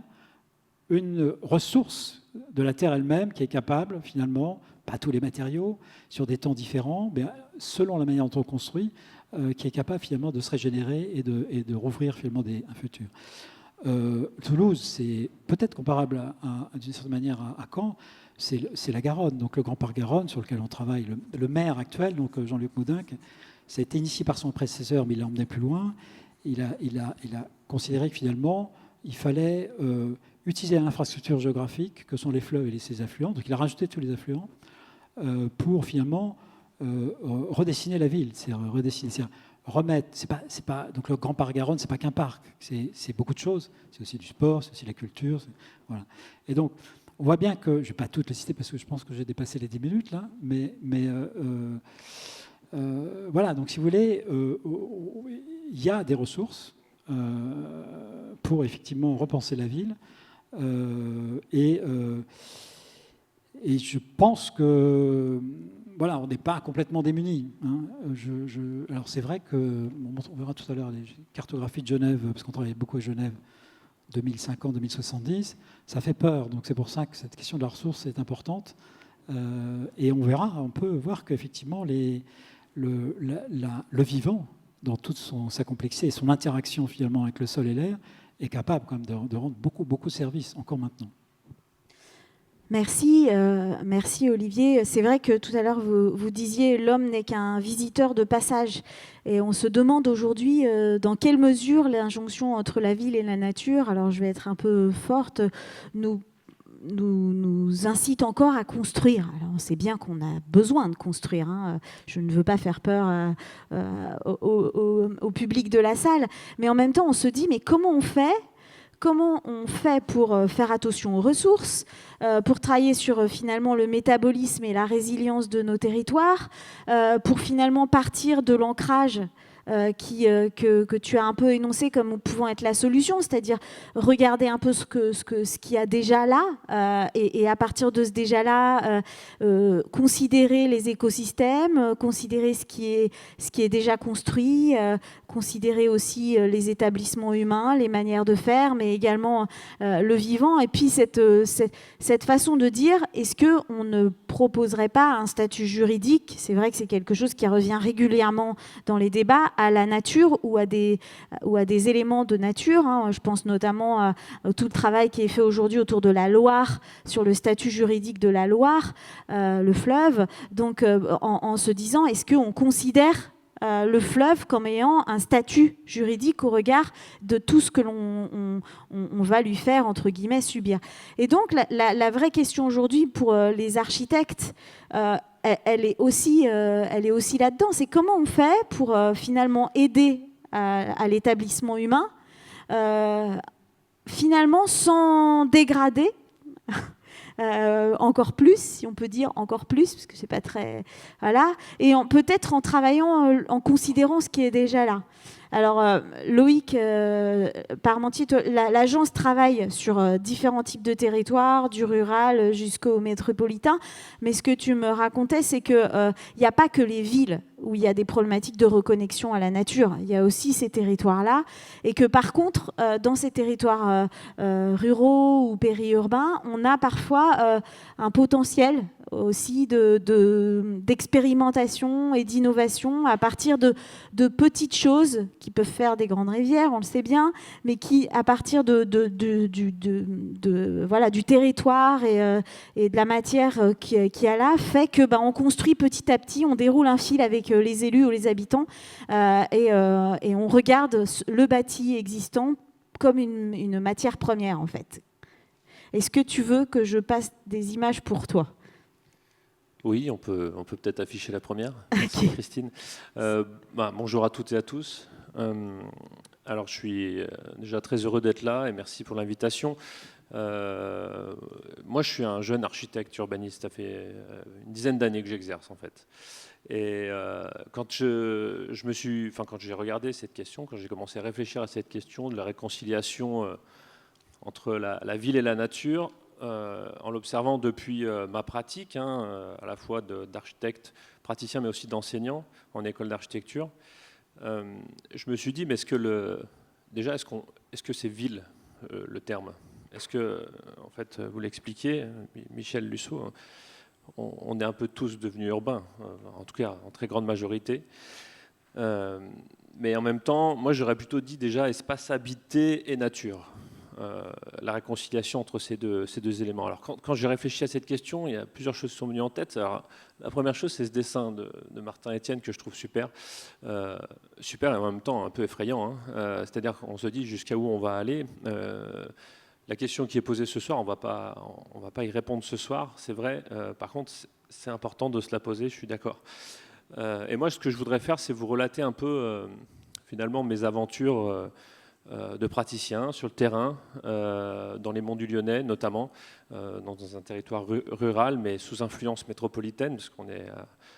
une ressource de la terre elle-même qui est capable, finalement, pas tous les matériaux, sur des temps différents, mais selon la manière dont on construit, qui est capable finalement de se régénérer et de rouvrir finalement un futur. Toulouse, c'est peut-être comparable d'une certaine manière à Caen, c'est la Garonne, donc le Grand Parc Garonne sur lequel on travaille. Le maire actuel, donc Jean-Luc Moudinque, ça a été initié par son prédécesseur, mais il l'a emmené plus loin. Il a considéré que finalement, il fallait utiliser l'infrastructure géographique que sont les fleuves et ses affluents. Donc il a rajouté tous les affluents pour finalement redessiner la ville. C'est remettre. C'est pas, donc le Grand Parc Garonne, c'est pas qu'un parc. C'est beaucoup de choses. C'est aussi du sport, c'est aussi la culture. Voilà. Et donc, on voit bien que, je ne vais pas toutes les citer parce que je pense que j'ai dépassé les 10 minutes là, mais voilà. Donc, si vous voulez, il y a des ressources pour effectivement repenser la ville. Et je pense que voilà, on n'est pas complètement démunis. Hein. Alors c'est vrai que, on verra tout à l'heure les cartographies de Genève, parce qu'on travaille beaucoup à Genève, 2050-2070, ça fait peur. Donc c'est pour ça que cette question de la ressource est importante. Et on peut voir qu'effectivement le vivant, dans toute sa complexité et son interaction finalement avec le sol et l'air, est capable quand même de rendre beaucoup de services encore maintenant. Merci, merci Olivier. C'est vrai que tout à l'heure, vous disiez l'homme n'est qu'un visiteur de passage. Et on se demande aujourd'hui dans quelle mesure l'injonction entre la ville et la nature, alors je vais être un peu forte, nous incite encore à construire. Alors on sait bien qu'on a besoin de construire. Hein. Je ne veux pas faire peur au public de la salle. Mais en même temps, on se dit, mais comment on fait pour faire attention aux ressources, pour travailler sur finalement le métabolisme et la résilience de nos territoires, pour finalement partir de l'ancrage que tu as un peu énoncé comme pouvant être la solution, c'est-à-dire regarder un peu ce qu'il y a déjà là et à partir de ce déjà là, considérer les écosystèmes, considérer ce qui est déjà construit, considérer aussi les établissements humains, les manières de faire, mais également le vivant. Et puis cette façon de dire, est-ce qu'on ne proposerait pas un statut juridique? C'est vrai que c'est quelque chose qui revient régulièrement dans les débats, à la nature ou à des éléments de nature. Hein. Je pense notamment à tout le travail qui est fait aujourd'hui autour de la Loire, sur le statut juridique de la Loire, le fleuve. Donc en se disant, est-ce qu'on considère le fleuve comme ayant un statut juridique au regard de tout ce que l'on va lui faire, entre guillemets, subir. Et donc, la vraie question aujourd'hui pour les architectes, elle est aussi là-dedans. C'est comment on fait pour finalement aider à l'établissement humain, finalement sans dégrader encore plus, si on peut dire encore plus, parce que c'est pas très... Voilà. Et peut-être en travaillant, en considérant ce qui est déjà là. Alors, Loïc Parmentier, l'agence travaille sur différents types de territoires, du rural jusqu'au métropolitain. Mais ce que tu me racontais, c'est qu'il n'y a pas que les villes où il y a des problématiques de reconnexion à la nature. Il y a aussi ces territoires-là. Et que par contre, dans ces territoires ruraux ou périurbains, on a parfois un potentiel aussi d'expérimentation et d'innovation à partir de petites choses qui peuvent faire des grandes rivières, on le sait bien, mais qui, à partir voilà, du territoire et de la matière qu'il y a là, fait que on construit petit à petit, on déroule un fil avec les élus ou les habitants et on regarde le bâti existant comme une matière première, en fait. Est-ce que tu veux que je passe des images pour toi ? Oui, on peut peut-être afficher la première. Merci, Christine. Bonjour à toutes et à tous. Alors, je suis déjà très heureux d'être là et merci pour l'invitation. Moi, je suis un jeune architecte urbaniste. Ça fait une dizaine d'années que j'exerce, en fait. Et quand j'ai regardé cette question, quand j'ai commencé à réfléchir à cette question de la réconciliation entre la ville et la nature, en l'observant depuis ma pratique, à la fois d'architecte praticien, mais aussi d'enseignant en école d'architecture, je me suis dit, mais est-ce que c'est ville, le terme? Est-ce que, en fait, vous l'expliquez, Michel Lusseau, on est un peu tous devenus urbains, en tout cas en très grande majorité. Mais en même temps, moi j'aurais plutôt dit déjà espace habité et nature. La réconciliation entre ces deux éléments. Alors quand j'ai réfléchi à cette question, il y a plusieurs choses qui sont venues en tête. Alors, la première chose, c'est ce dessin de Martin Etienne que je trouve super. Super et en même temps un peu effrayant. Hein. C'est-à-dire qu'on se dit jusqu'à où on va aller. La question qui est posée ce soir, on va pas y répondre ce soir, c'est vrai. Par contre, c'est important de se la poser, je suis d'accord. Et moi, ce que je voudrais faire, c'est vous relater un peu, finalement, mes aventures de praticien sur le terrain, dans les monts du Lyonnais notamment, dans un territoire rural, mais sous influence métropolitaine, parce qu'on est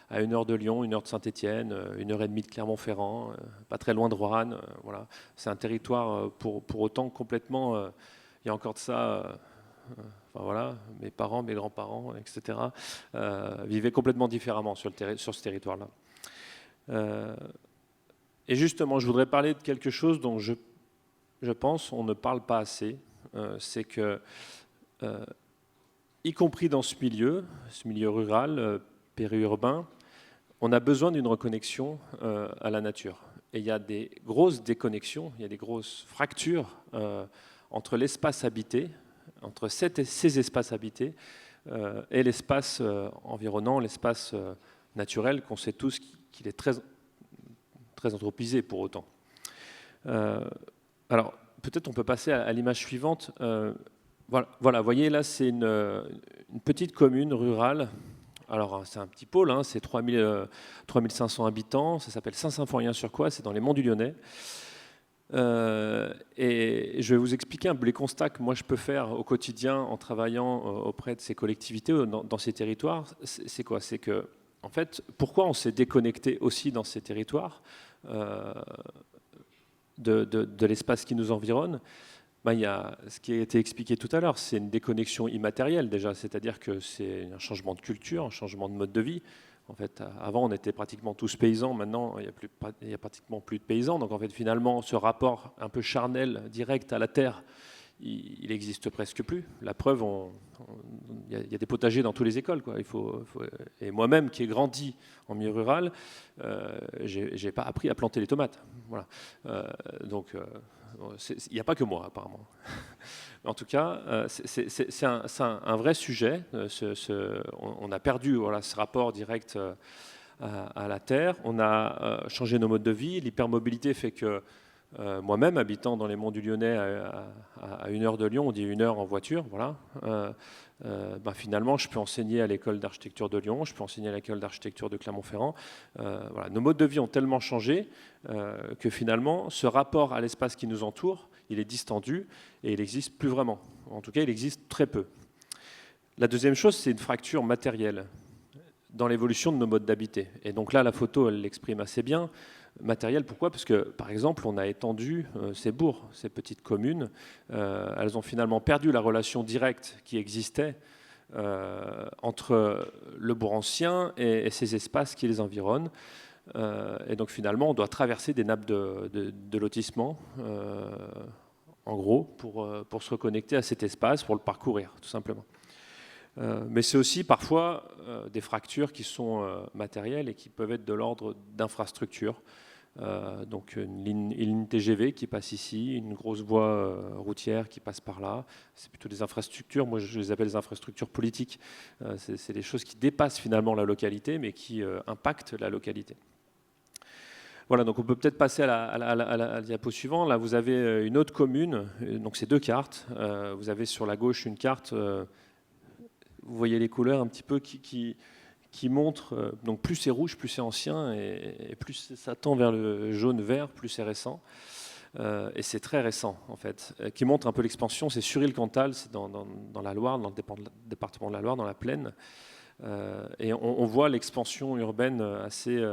à 1 heure de Lyon, 1 heure de Saint-Étienne, 1 heure et demie de Clermont-Ferrand, pas très loin de Roanne. Voilà. C'est un territoire, pour autant, complètement... il y a encore de ça... Enfin, voilà, mes parents, mes grands-parents, etc., vivaient complètement différemment sur ce territoire-là. Et justement, je voudrais parler de quelque chose dont je pense on ne parle pas assez. C'est que, y compris dans ce milieu rural, périurbain, on a besoin d'une reconnexion à la nature. Et il y a des grosses déconnexions, il y a des grosses fractures entre l'espace habité, entre ces espaces habités et l'espace environnant, l'espace naturel, qu'on sait tous qu'il est très, très anthropisé pour autant. Alors, peut-être on peut passer à l'image suivante. Voilà, vous voyez, là, c'est une petite commune rurale. Alors, c'est un petit pôle, hein, c'est 3500 habitants, ça s'appelle Saint-Symphorien-sur-Coise, c'est dans les monts du Lyonnais. Et je vais vous expliquer un peu les constats que moi je peux faire au quotidien en travaillant auprès de ces collectivités, dans ces territoires. C'est quoi? C'est que, en fait, pourquoi on s'est déconnecté aussi dans ces territoires de l'espace qui nous environne? Il y a ce qui a été expliqué tout à l'heure, c'est une déconnexion immatérielle déjà, c'est-à-dire que c'est un changement de culture, un changement de mode de vie. En fait, avant, on était pratiquement tous paysans. Maintenant, il n'y a pratiquement plus de paysans. Donc, en fait, finalement, ce rapport un peu charnel, direct à la terre, il n'existe presque plus. La preuve, il y a des potagers dans toutes les écoles, quoi. Et moi-même, qui ai grandi en milieu rural, je n'ai pas appris à planter les tomates. Voilà. Donc, il n'y a pas que moi, apparemment. En tout cas, c'est un vrai sujet. On a perdu, voilà, ce rapport direct à la terre. On a changé nos modes de vie. L'hypermobilité fait que moi-même, habitant dans les monts du Lyonnais, à 1 heure de Lyon, on dit 1 heure en voiture, voilà. Finalement, je peux enseigner à l'école d'architecture de Lyon, je peux enseigner à l'école d'architecture de Clermont-Ferrand. Voilà. Nos modes de vie ont tellement changé que finalement, ce rapport à l'espace qui nous entoure, il est distendu et il n'existe plus vraiment. En tout cas, il existe très peu. La deuxième chose, c'est une fracture matérielle dans l'évolution de nos modes d'habiter. Et donc là, la photo, elle l'exprime assez bien. Matériel, pourquoi? Parce que, par exemple, on a étendu ces bourgs, ces petites communes. Elles ont finalement perdu la relation directe qui existait entre le bourg ancien et ces espaces qui les environnent. Et donc, finalement, on doit traverser des nappes de lotissement, en gros, pour se reconnecter à cet espace, pour le parcourir, tout simplement. Mais c'est aussi parfois des fractures qui sont matérielles et qui peuvent être de l'ordre d'infrastructures. Donc une ligne TGV qui passe ici, une grosse voie routière qui passe par là. C'est plutôt des infrastructures, moi je les appelle des infrastructures politiques. C'est des choses qui dépassent finalement la localité, mais qui impactent la localité. Voilà, donc on peut peut-être passer à la diapo suivante. Là, vous avez une autre commune, donc c'est 2 cartes. Vous avez sur la gauche une carte, vous voyez les couleurs un petit peu qui montre, donc plus c'est rouge, plus c'est ancien, et plus ça tend vers le jaune-vert, plus c'est récent. Et c'est très récent, en fait, qui montre un peu l'expansion. C'est Suril-Cantal, c'est dans la Loire, dans le département de la Loire, dans la plaine. Et on voit l'expansion urbaine assez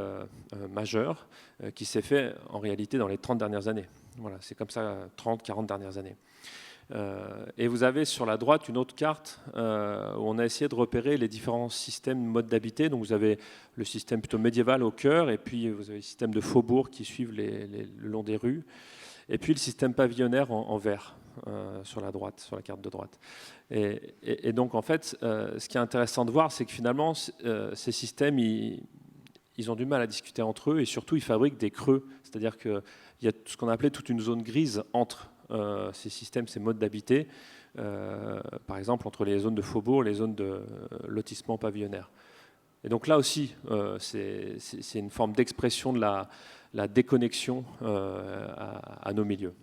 majeure qui s'est faite en réalité dans les 30 dernières années. Voilà, c'est comme ça, 30, 40 dernières années. Et vous avez sur la droite une autre carte où on a essayé de repérer les différents systèmes, modes d'habiter. Donc vous avez le système plutôt médiéval au cœur, et puis vous avez le système de faubourg qui suivent le long des rues, et puis le système pavillonnaire en vert sur la droite, sur la carte de droite. Et donc en fait, ce qui est intéressant de voir, c'est que finalement, ces systèmes, ils ils ont du mal à discuter entre eux et surtout ils fabriquent des creux, c'est-à-dire qu'il y a ce qu'on appelait toute une zone grise entre ces systèmes, ces modes d'habiter, par exemple entre les zones de faubourg et les zones de lotissement pavillonnaire. Et donc là aussi, c'est une forme d'expression de la déconnexion à nos milieux.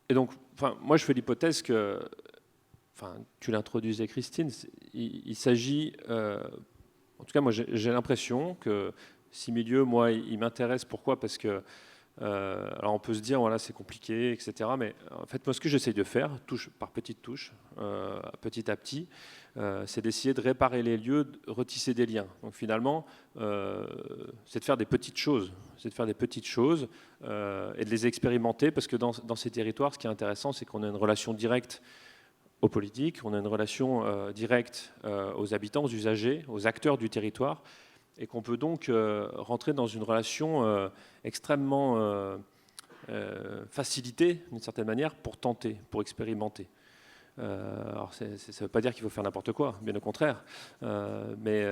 Et donc, moi je fais l'hypothèse que, tu l'introduisais Christine, il s'agit, en tout cas moi j'ai l'impression que ces milieux, moi, ils m'intéressent. Pourquoi ? Parce que, alors on peut se dire, voilà, c'est compliqué, etc. Mais en fait, moi, ce que j'essaye de faire, touche par petites touches, petit à petit, c'est d'essayer de réparer les lieux, de retisser des liens. Donc finalement, c'est de faire des petites choses, et de les expérimenter, parce que dans ces territoires, ce qui est intéressant, c'est qu'on a une relation directe aux politiques, on a une relation directe aux habitants, aux usagers, aux acteurs du territoire, et qu'on peut donc rentrer dans une relation extrêmement facilitée, d'une certaine manière, pour tenter, pour expérimenter. Alors ça ne veut pas dire qu'il faut faire n'importe quoi, bien au contraire. Mais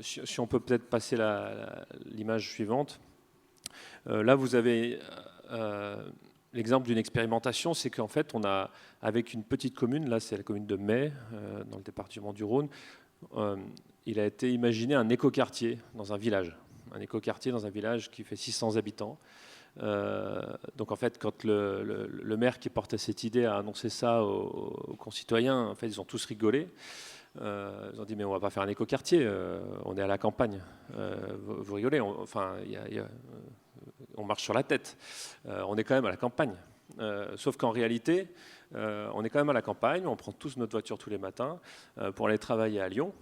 si on peut peut-être passer l'image suivante. Là, vous avez l'exemple d'une expérimentation, c'est qu'en fait, on a, avec une petite commune, là c'est la commune de Mai, dans le département du Rhône, il a été imaginé un écoquartier dans un village. Un écoquartier dans un village qui fait 600 habitants. Donc en fait, quand le maire qui portait cette idée a annoncé ça aux concitoyens, en fait, ils ont tous rigolé. Ils ont dit, mais on ne va pas faire un écoquartier, on est à la campagne. Vous rigolez, on marche sur la tête. On est quand même à la campagne. Sauf qu'en réalité, on est quand même à la campagne, on prend tous notre voiture tous les matins pour aller travailler à Lyon.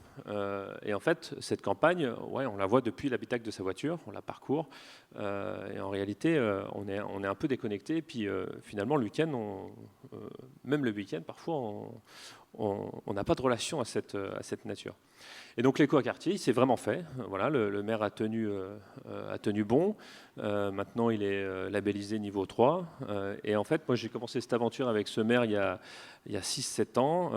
Et en fait, cette campagne, ouais, on la voit depuis l'habitacle de sa voiture, on la parcourt. Et en réalité, on est un peu déconnecté. Et puis finalement, le week-end, même le week-end, parfois, on n'a pas de relation à cette nature. Et donc l'éco-quartier, il s'est vraiment fait. Voilà, le maire a tenu bon. Maintenant, il est labellisé niveau 3. Et en fait, moi, j'ai commencé cette aventure avec ce maire il y a 6-7 ans,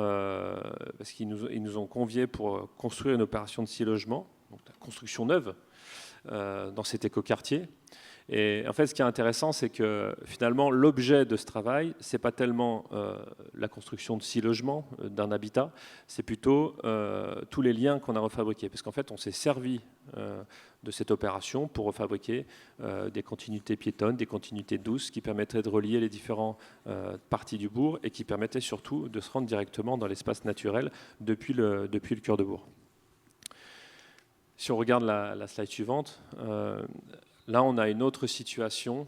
parce qu'ils nous ont conviés pour construire une opération de 6 logements, donc la construction neuve dans cet éco-quartier. Et en fait, ce qui est intéressant, c'est que finalement, l'objet de ce travail, ce n'est pas tellement la construction de 6 logements, d'un habitat, c'est plutôt tous les liens qu'on a refabriqués. Parce qu'en fait, on s'est servi de cette opération pour refabriquer des continuités piétonnes, des continuités douces qui permettraient de relier les différentes parties du bourg et qui permettaient surtout de se rendre directement dans l'espace naturel depuis le cœur de bourg. Si on regarde la slide suivante, là, on a une autre situation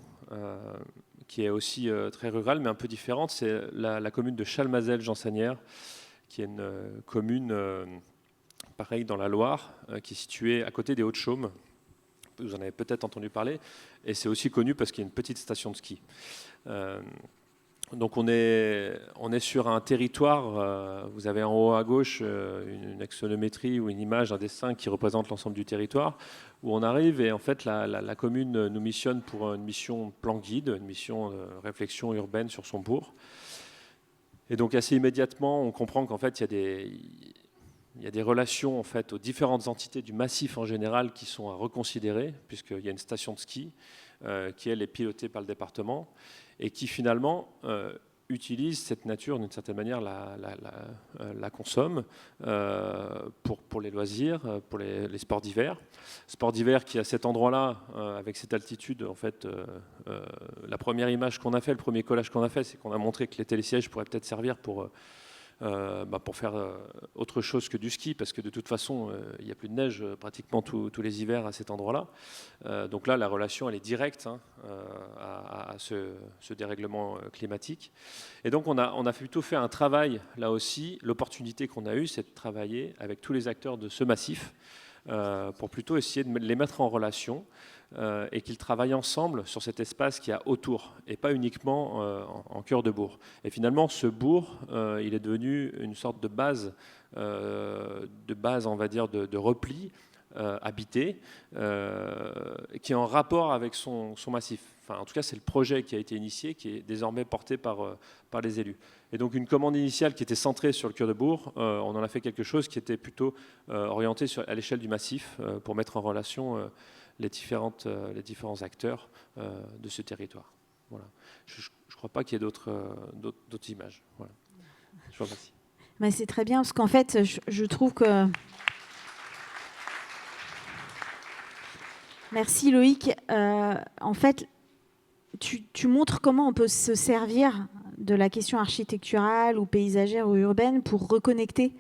qui est aussi très rurale, mais un peu différente. C'est la commune de Chalmazel-Jansanière, qui est une commune, pareil, dans la Loire, qui est située à côté des Hauts-de-Chaume. Vous en avez peut-être entendu parler. Et c'est aussi connu parce qu'il y a une petite station de ski. Donc on est sur un territoire, vous avez en haut à gauche une axonométrie ou une image, un dessin qui représente l'ensemble du territoire, où on arrive et en fait la commune nous missionne pour une mission plan guide, une mission de réflexion urbaine sur son bourg. Et donc assez immédiatement, on comprend qu'en fait il y a des relations en fait aux différentes entités du massif en général qui sont à reconsidérer, puisqu'il y a une station de ski qui elle est pilotée par le département et qui finalement utilise cette nature d'une certaine manière, la consomme pour les loisirs, pour les sports d'hiver. Sports d'hiver qui à cet endroit-là, avec cette altitude, en fait, la première image qu'on a fait, le premier collage qu'on a fait, c'est qu'on a montré que les télésièges pourraient peut-être servir pour faire autre chose que du ski, parce que de toute façon, il n'y a plus de neige pratiquement tous les hivers à cet endroit-là. Donc là, la relation, elle est directe à ce dérèglement climatique. Et donc, on a plutôt fait un travail, là aussi, l'opportunité qu'on a eue, c'est de travailler avec tous les acteurs de ce massif pour plutôt essayer de les mettre en relation et qu'ils travaillent ensemble sur cet espace qu'il y a autour et pas uniquement en cœur de bourg. Et finalement, ce bourg, il est devenu une sorte de base, on va dire, de repli habité, qui est en rapport avec son massif. Enfin, en tout cas, c'est le projet qui a été initié, qui est désormais porté par les élus. Et donc, une commande initiale qui était centrée sur le cœur de bourg, on en a fait quelque chose qui était plutôt orienté à l'échelle du massif pour mettre en relation les différents acteurs de ce territoire. Voilà. Je ne crois pas qu'il y ait d'autres images. Voilà. Je vous remercie. Mais c'est très bien, parce qu'en fait, je trouve que... Merci Loïc. En fait, tu montres comment on peut se servir de la question architecturale ou paysagère ou urbaine pour reconnecter.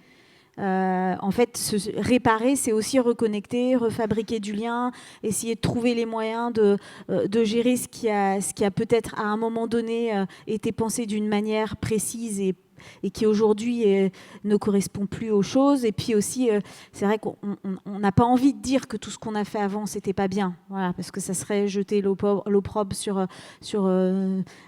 En fait, se réparer, c'est aussi reconnecter, refabriquer du lien, essayer de trouver les moyens de gérer ce qui a peut-être à un moment donné été pensé d'une manière précise et qui aujourd'hui ne correspond plus aux choses. Et puis aussi, c'est vrai qu'on n'a pas envie de dire que tout ce qu'on a fait avant, c'était pas bien. Voilà, parce que ça serait jeter l'opprobre sur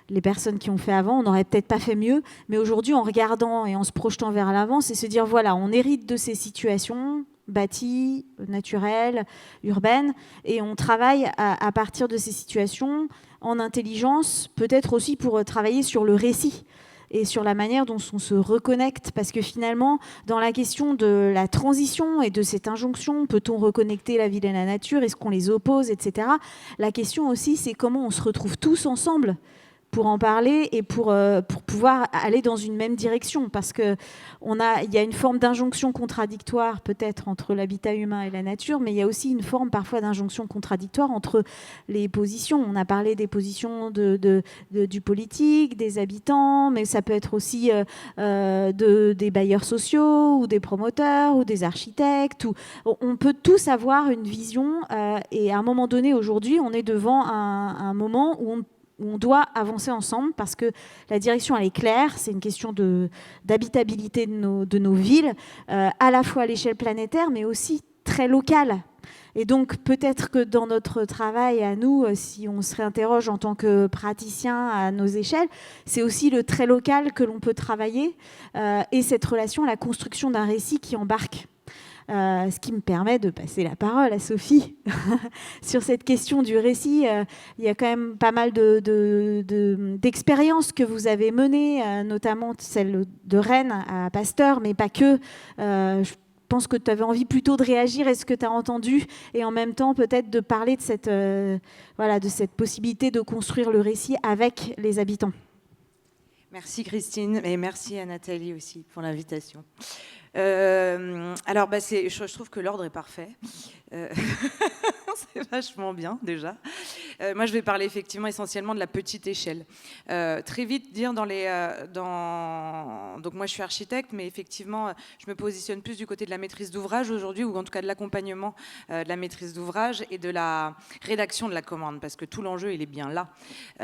les personnes qui ont fait avant. On n'aurait peut-être pas fait mieux. Mais aujourd'hui, en regardant et en se projetant vers l'avant, c'est se dire, voilà, on hérite de ces situations bâties, naturelles, urbaines, et on travaille à partir de ces situations en intelligence, peut-être aussi pour travailler sur le récit et sur la manière dont on se reconnecte, parce que finalement, dans la question de la transition et de cette injonction, peut-on reconnecter la ville et la nature, est-ce qu'on les oppose, etc. La question aussi, c'est comment on se retrouve tous ensemble pour en parler et pour pouvoir aller dans une même direction, parce qu'il y a une forme d'injonction contradictoire peut-être entre l'habitat humain et la nature, mais il y a aussi une forme parfois d'injonction contradictoire entre les positions. On a parlé des positions du politique, des habitants, mais ça peut être aussi des bailleurs sociaux ou des promoteurs ou des architectes. On peut tous avoir une vision et à un moment donné, aujourd'hui, on est devant un moment où on doit avancer ensemble parce que la direction, elle est claire. C'est une question d'habitabilité de nos villes, à la fois à l'échelle planétaire, mais aussi très locale. Et donc, peut-être que dans notre travail, à nous, si on se réinterroge en tant que praticien à nos échelles, c'est aussi le très local que l'on peut travailler et cette relation à la construction d'un récit qui embarque. Ce qui me permet de passer la parole à Sophie sur cette question du récit. Il y a quand même pas mal d'expériences que vous avez menées, notamment celle de Rennes à Pasteur, mais pas que. Je pense que tu avais envie plutôt de réagir à ce que tu as entendu et en même temps peut-être de parler de cette possibilité de construire le récit avec les habitants. Merci Christine et merci à Nathalie aussi pour l'invitation. Alors, je trouve que l'ordre est parfait. C'est vachement bien déjà. Moi, je vais parler effectivement essentiellement de la petite échelle. Très vite dire donc moi, je suis architecte, mais effectivement, je me positionne plus du côté de la maîtrise d'ouvrage aujourd'hui, ou en tout cas de l'accompagnement de la maîtrise d'ouvrage et de la rédaction de la commande, parce que tout l'enjeu, il est bien là.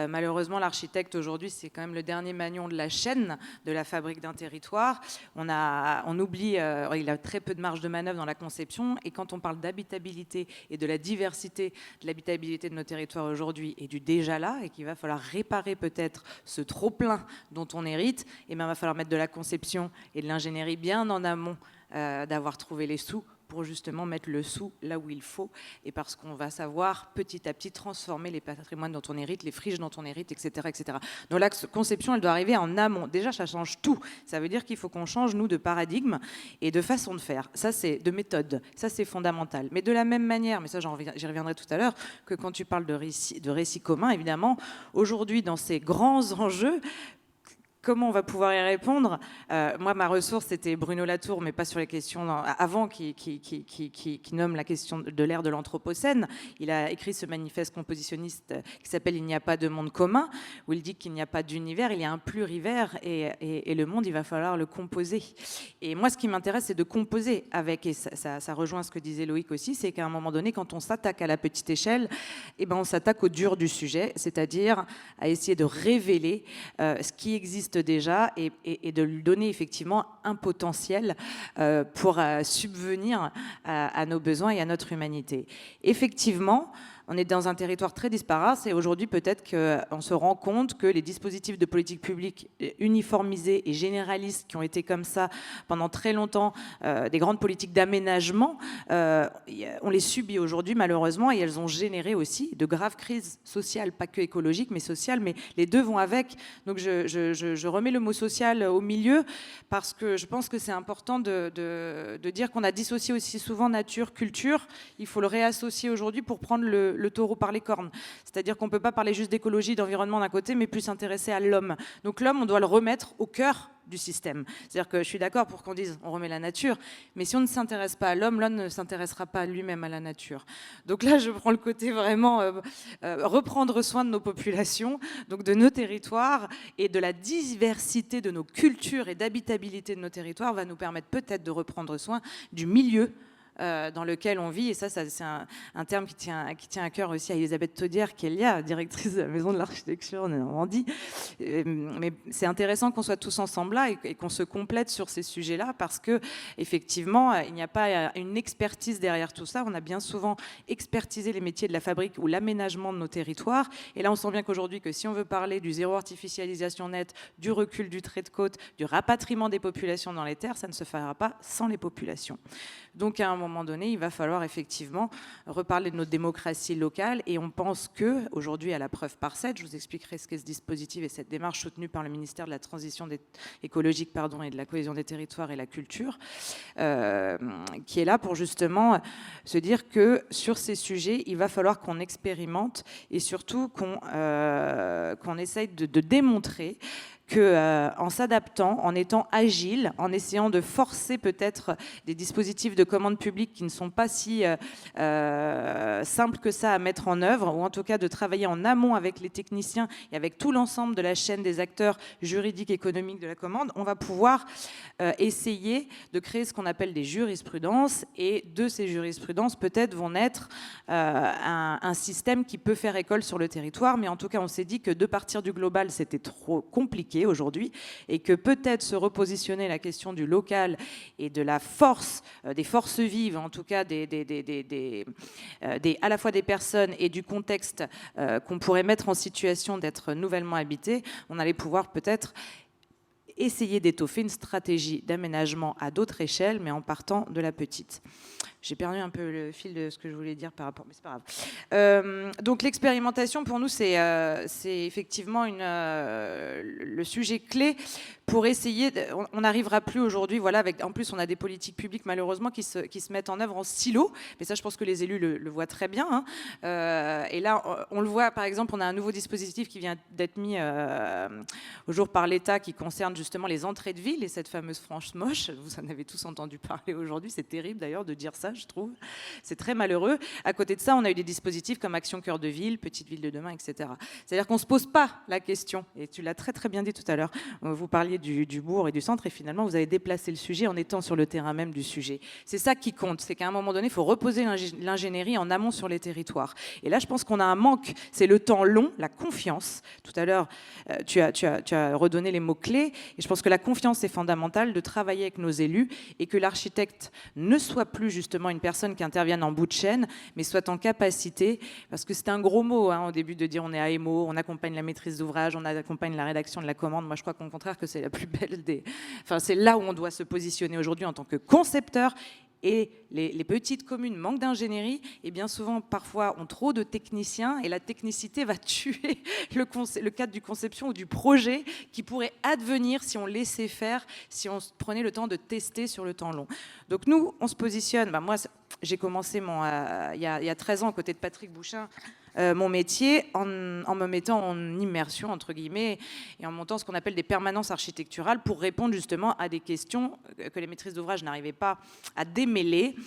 Malheureusement, l'architecte aujourd'hui, c'est quand même le dernier maillon de la chaîne de la fabrique d'un territoire. On oublie, il a très peu de marge de manœuvre dans la conception, et quand on parle d'habitabilité et de la diversité de l'habitabilité de nos territoires aujourd'hui et du déjà là, et qu'il va falloir réparer peut-être ce trop-plein dont on hérite, et bien il va falloir mettre de la conception et de l'ingénierie bien en amont d'avoir trouvé les sous pour justement mettre le sou là où il faut, et parce qu'on va savoir petit à petit transformer les patrimoines dont on hérite, les friches dont on hérite, etc. etc. Donc la conception, elle doit arriver en amont. Déjà, ça change tout. Ça veut dire qu'il faut qu'on change, nous, de paradigme et de façon de faire. Ça, c'est de méthode. Ça, c'est fondamental. Mais de la même manière, mais ça, j'y reviendrai tout à l'heure, que quand tu parles de récit commun, évidemment, aujourd'hui, dans ces grands enjeux, comment on va pouvoir y répondre? Moi, ma ressource, c'était Bruno Latour, mais pas sur les questions avant, qui nomme la question de l'ère de l'Anthropocène. Il a écrit ce manifeste compositionniste qui s'appelle « Il n'y a pas de monde commun », où il dit qu'il n'y a pas d'univers, il y a un plurivers, et le monde, il va falloir le composer. Et moi, ce qui m'intéresse, c'est de composer avec, et ça rejoint ce que disait Loïc aussi, c'est qu'à un moment donné, quand on s'attaque à la petite échelle, eh ben, on s'attaque au dur du sujet, c'est-à-dire à essayer de révéler ce qui existe déjà et de lui donner effectivement un potentiel pour subvenir à nos besoins et à notre humanité. Effectivement, on est dans un territoire très disparate et aujourd'hui peut-être qu'on se rend compte que les dispositifs de politique publique uniformisés et généralistes qui ont été comme ça pendant très longtemps, des grandes politiques d'aménagement, on les subit aujourd'hui malheureusement et elles ont généré aussi de graves crises sociales, pas que écologiques mais sociales, mais les deux vont avec. Donc je remets le mot social au milieu parce que je pense que c'est important de dire qu'on a dissocié aussi souvent nature, culture. Il faut le réassocier aujourd'hui pour prendre le taureau par les cornes. C'est-à-dire qu'on ne peut pas parler juste d'écologie, d'environnement d'un côté, mais plus s'intéresser à l'homme. Donc l'homme, on doit le remettre au cœur du système. C'est-à-dire que je suis d'accord pour qu'on dise on remet la nature, mais si on ne s'intéresse pas à l'homme, l'homme ne s'intéressera pas lui-même à la nature. Donc là, je prends le côté vraiment reprendre soin de nos populations, donc de nos territoires et de la diversité de nos cultures et d'habitabilité de nos territoires va nous permettre peut-être de reprendre soin du milieu dans lequel on vit, et ça c'est un terme qui tient à cœur aussi à Elisabeth Taudière-Kellia, directrice de la Maison de l'Architecture en Normandie. Mais c'est intéressant qu'on soit tous ensemble là et qu'on se complète sur ces sujets-là parce que effectivement, il n'y a pas une expertise derrière tout ça. On a bien souvent expertisé les métiers de la fabrique ou l'aménagement de nos territoires. Et là, on sent bien qu'aujourd'hui, que si on veut parler du zéro artificialisation nette, du recul du trait de côte, du rapatriement des populations dans les terres, ça ne se fera pas sans les populations. Donc à un moment donné, il va falloir effectivement reparler de notre démocratie locale et on pense qu'aujourd'hui, à la preuve par 7, je vous expliquerai ce qu'est ce dispositif et cette démarche soutenue par le ministère de la Transition écologique et de la cohésion des territoires et la culture, qui est là pour justement se dire que sur ces sujets, il va falloir qu'on expérimente et surtout qu'on essaye de démontrer qu'en s'adaptant, en étant agile, en essayant de forcer peut-être des dispositifs de commande publique qui ne sont pas si simples que ça à mettre en œuvre, ou en tout cas de travailler en amont avec les techniciens et avec tout l'ensemble de la chaîne des acteurs juridiques, économiques de la commande, on va pouvoir essayer de créer ce qu'on appelle des jurisprudences, et de ces jurisprudences peut-être vont naître un système qui peut faire école sur le territoire, mais en tout cas on s'est dit que de partir du global c'était trop compliqué aujourd'hui et que peut-être se repositionner la question du local et de la force, des forces vives, en tout cas à la fois des personnes et du contexte qu'on pourrait mettre en situation d'être nouvellement habité, on allait pouvoir peut-être essayer d'étoffer une stratégie d'aménagement à d'autres échelles, mais en partant de la petite. J'ai perdu un peu le fil de ce que je voulais dire par rapport, mais c'est pas grave. Donc l'expérimentation, pour nous, c'est effectivement le sujet clé pour essayer. On n'arrivera plus aujourd'hui, voilà. En plus, on a des politiques publiques malheureusement qui se mettent en œuvre en silo. Mais ça, je pense que les élus le voient très bien. Hein. Et là, on le voit. Par exemple, on a un nouveau dispositif qui vient d'être mis au jour par l'État, qui concerne justement les entrées de ville et cette fameuse frange moche. Vous en avez tous entendu parler aujourd'hui. C'est terrible d'ailleurs de dire ça, je trouve. C'est très malheureux. À côté de ça, on a eu des dispositifs comme Action Cœur de Ville, Petite Ville de demain, etc. C'est-à-dire qu'on ne se pose pas la question, et tu l'as très très bien dit tout à l'heure, vous parliez du bourg et du centre, et finalement vous avez déplacé le sujet en étant sur le terrain même du sujet. C'est ça qui compte, c'est qu'à un moment donné, il faut reposer l'ingénierie en amont sur les territoires. Et là, je pense qu'on a un manque, c'est le temps long, la confiance. Tout à l'heure, tu as redonné les mots-clés, et je pense que la confiance est fondamentale, de travailler avec nos élus, et que l'architecte ne soit plus justement une personne qui intervienne en bout de chaîne, mais soit en capacité, parce que c'est un gros mot au début de dire on est AMO, on accompagne la maîtrise d'ouvrage, on accompagne la rédaction de la commande. Moi je crois qu'au contraire que c'est la plus belle c'est là où on doit se positionner aujourd'hui en tant que concepteur. Et les petites communes manquent d'ingénierie et bien souvent, parfois, ont trop de techniciens et la technicité va tuer le cadre du conception ou du projet qui pourrait advenir si on laissait faire, si on prenait le temps de tester sur le temps long. Donc nous, on se positionne. Moi, j'ai commencé il y a 13 ans, aux côtés de Patrick Bouchin, mon métier en me mettant en immersion, entre guillemets, et en montant ce qu'on appelle des permanences architecturales pour répondre justement à des questions que les maîtrises d'ouvrage n'arrivaient pas à démêler.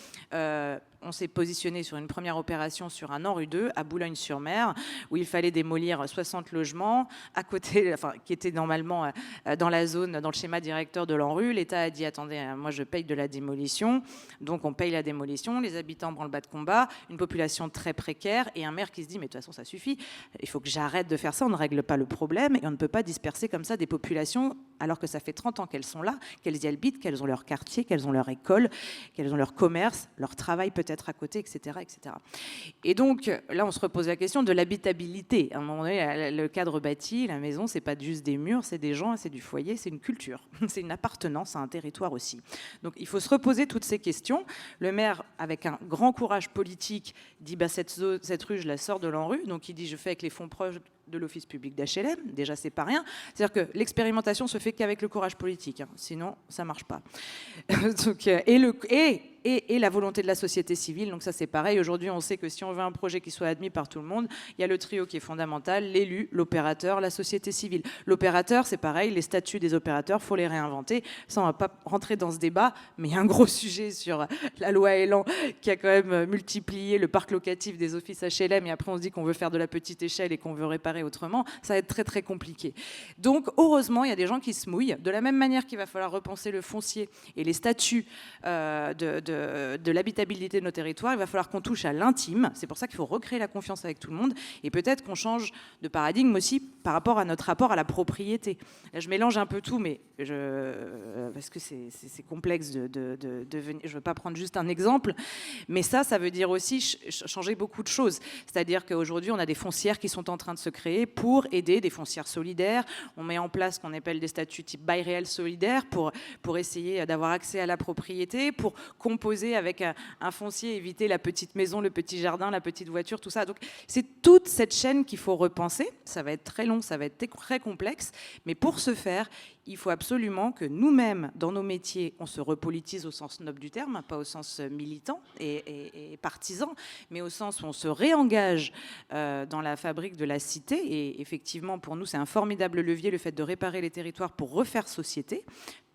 On s'est positionné sur une première opération sur un ANRU 2 à Boulogne-sur-Mer, où il fallait démolir 60 logements, à côté, qui étaient normalement dans la zone, dans le schéma directeur de l'ANRU. L'État a dit, attendez, moi je paye de la démolition, donc on paye la démolition, les habitants branle-bas de combat, une population très précaire, et un maire qui se dit, mais de toute façon ça suffit, il faut que j'arrête de faire ça, on ne règle pas le problème, et on ne peut pas disperser comme ça des populations alors que ça fait 30 ans qu'elles sont là, qu'elles y habitent, qu'elles ont leur quartier, qu'elles ont leur école, qu'elles ont leur commerce, leur travail peut-être à côté, etc., etc. Et donc, là, on se repose la question de l'habitabilité. À un moment donné, le cadre bâti, la maison, c'est pas juste des murs, c'est des gens, c'est du foyer, c'est une culture, c'est une appartenance à un territoire aussi. Donc, il faut se reposer toutes ces questions. Le maire, avec un grand courage politique, dit bah, cette rue, je la sors de l'ANRU. Donc, il dit je fais avec les fonds proches de l'Office public d'HLM. Déjà, c'est pas rien. C'est-à-dire que l'expérimentation se fait qu'avec le courage politique. Hein. Sinon, ça marche pas. Donc, et la volonté de la société civile. Donc ça, c'est pareil. Aujourd'hui, on sait que si on veut un projet qui soit admis par tout le monde, il y a le trio qui est fondamental, l'élu, l'opérateur, la société civile. L'opérateur, c'est pareil. Les statuts des opérateurs, il faut les réinventer. Ça, on ne va pas rentrer dans ce débat, mais il y a un gros sujet sur la loi Elan qui a quand même multiplié le parc locatif des offices HLM. Et après, on se dit qu'on veut faire de la petite échelle et qu'on veut réparer autrement. Ça va être très, très compliqué. Donc, heureusement, il y a des gens qui se mouillent. De la même manière qu'il va falloir repenser le foncier et les statuts de l'habitabilité de nos territoires, il va falloir qu'on touche à l'intime. C'est pour ça qu'il faut recréer la confiance avec tout le monde et peut-être qu'on change de paradigme aussi par rapport à notre rapport à la propriété. Là, je mélange un peu tout, mais parce que c'est complexe de venir. Je ne veux pas prendre juste un exemple, mais ça veut dire aussi changer beaucoup de choses. C'est-à-dire qu'aujourd'hui, on a des foncières qui sont en train de se créer pour aider des foncières solidaires. On met en place ce qu'on appelle des statuts type bail réel solidaire pour essayer d'avoir accès à la propriété, pour composer avec un foncier, éviter la petite maison, le petit jardin, la petite voiture, tout ça. Donc c'est toute cette chaîne qu'il faut repenser. Ça va être très long, ça va être très complexe, mais pour ce faire, il faut absolument que nous-mêmes, dans nos métiers, on se repolitise au sens noble du terme, pas au sens militant et partisan, mais au sens où on se réengage dans la fabrique de la cité. Et effectivement, pour nous, c'est un formidable levier, le fait de réparer les territoires pour refaire société,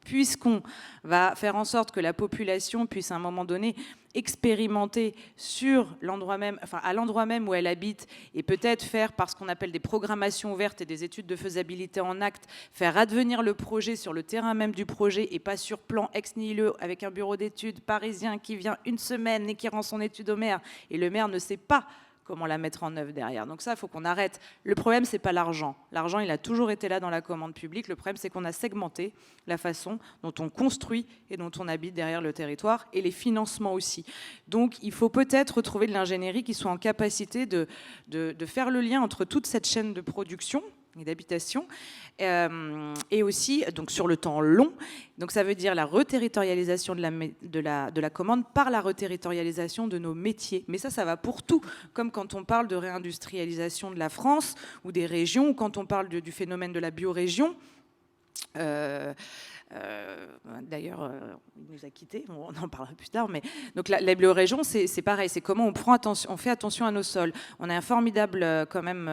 puisqu'on va faire en sorte que la population puisse à un moment donné expérimenter sur l'endroit même, enfin à l'endroit même où elle habite, et peut-être faire, par ce qu'on appelle des programmations ouvertes et des études de faisabilité en acte, faire advenir le projet sur le terrain même du projet et pas sur plan ex nihilo avec un bureau d'études parisien qui vient une semaine et qui rend son étude au maire, et le maire ne sait pas comment la mettre en œuvre derrière. Donc ça, il faut qu'on arrête. Le problème, c'est pas l'argent. L'argent, il a toujours été là dans la commande publique. Le problème, c'est qu'on a segmenté la façon dont on construit et dont on habite derrière le territoire, et les financements aussi. Donc, il faut peut-être retrouver de l'ingénierie qui soit en capacité de faire le lien entre toute cette chaîne de production et d'habitation, et aussi donc sur le temps long. Donc ça veut dire la reterritorialisation de la commande par la reterritorialisation de nos métiers. Mais ça va pour tout, comme quand on parle de réindustrialisation de la France ou des régions, ou quand on parle du phénomène de la biorégion. D'ailleurs, il nous a quittés, on en parlera plus tard. Mais donc la biorégion, c'est pareil, c'est comment on fait attention à nos sols. On a un formidable quand même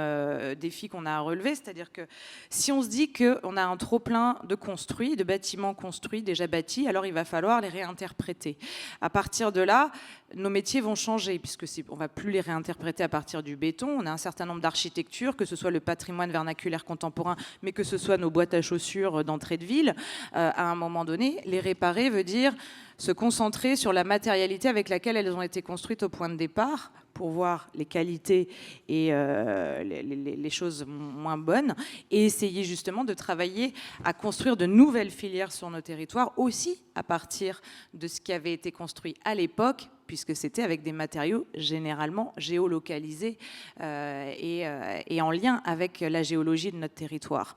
défi qu'on a à relever, c'est-à-dire que si on se dit qu'on a un trop-plein de bâtiments construits, déjà bâtis, alors il va falloir les réinterpréter. À partir de là, nos métiers vont changer, puisque on ne va plus les réinterpréter à partir du béton. On a un certain nombre d'architectures, que ce soit le patrimoine vernaculaire contemporain, mais que ce soit nos boîtes à chaussures d'entrée de ville. À un moment donné, les réparer veut dire se concentrer sur la matérialité avec laquelle elles ont été construites au point de départ, pour voir les qualités et les choses moins bonnes, et essayer justement de travailler à construire de nouvelles filières sur nos territoires, aussi à partir de ce qui avait été construit à l'époque, puisque c'était avec des matériaux généralement géolocalisés et en lien avec la géologie de notre territoire.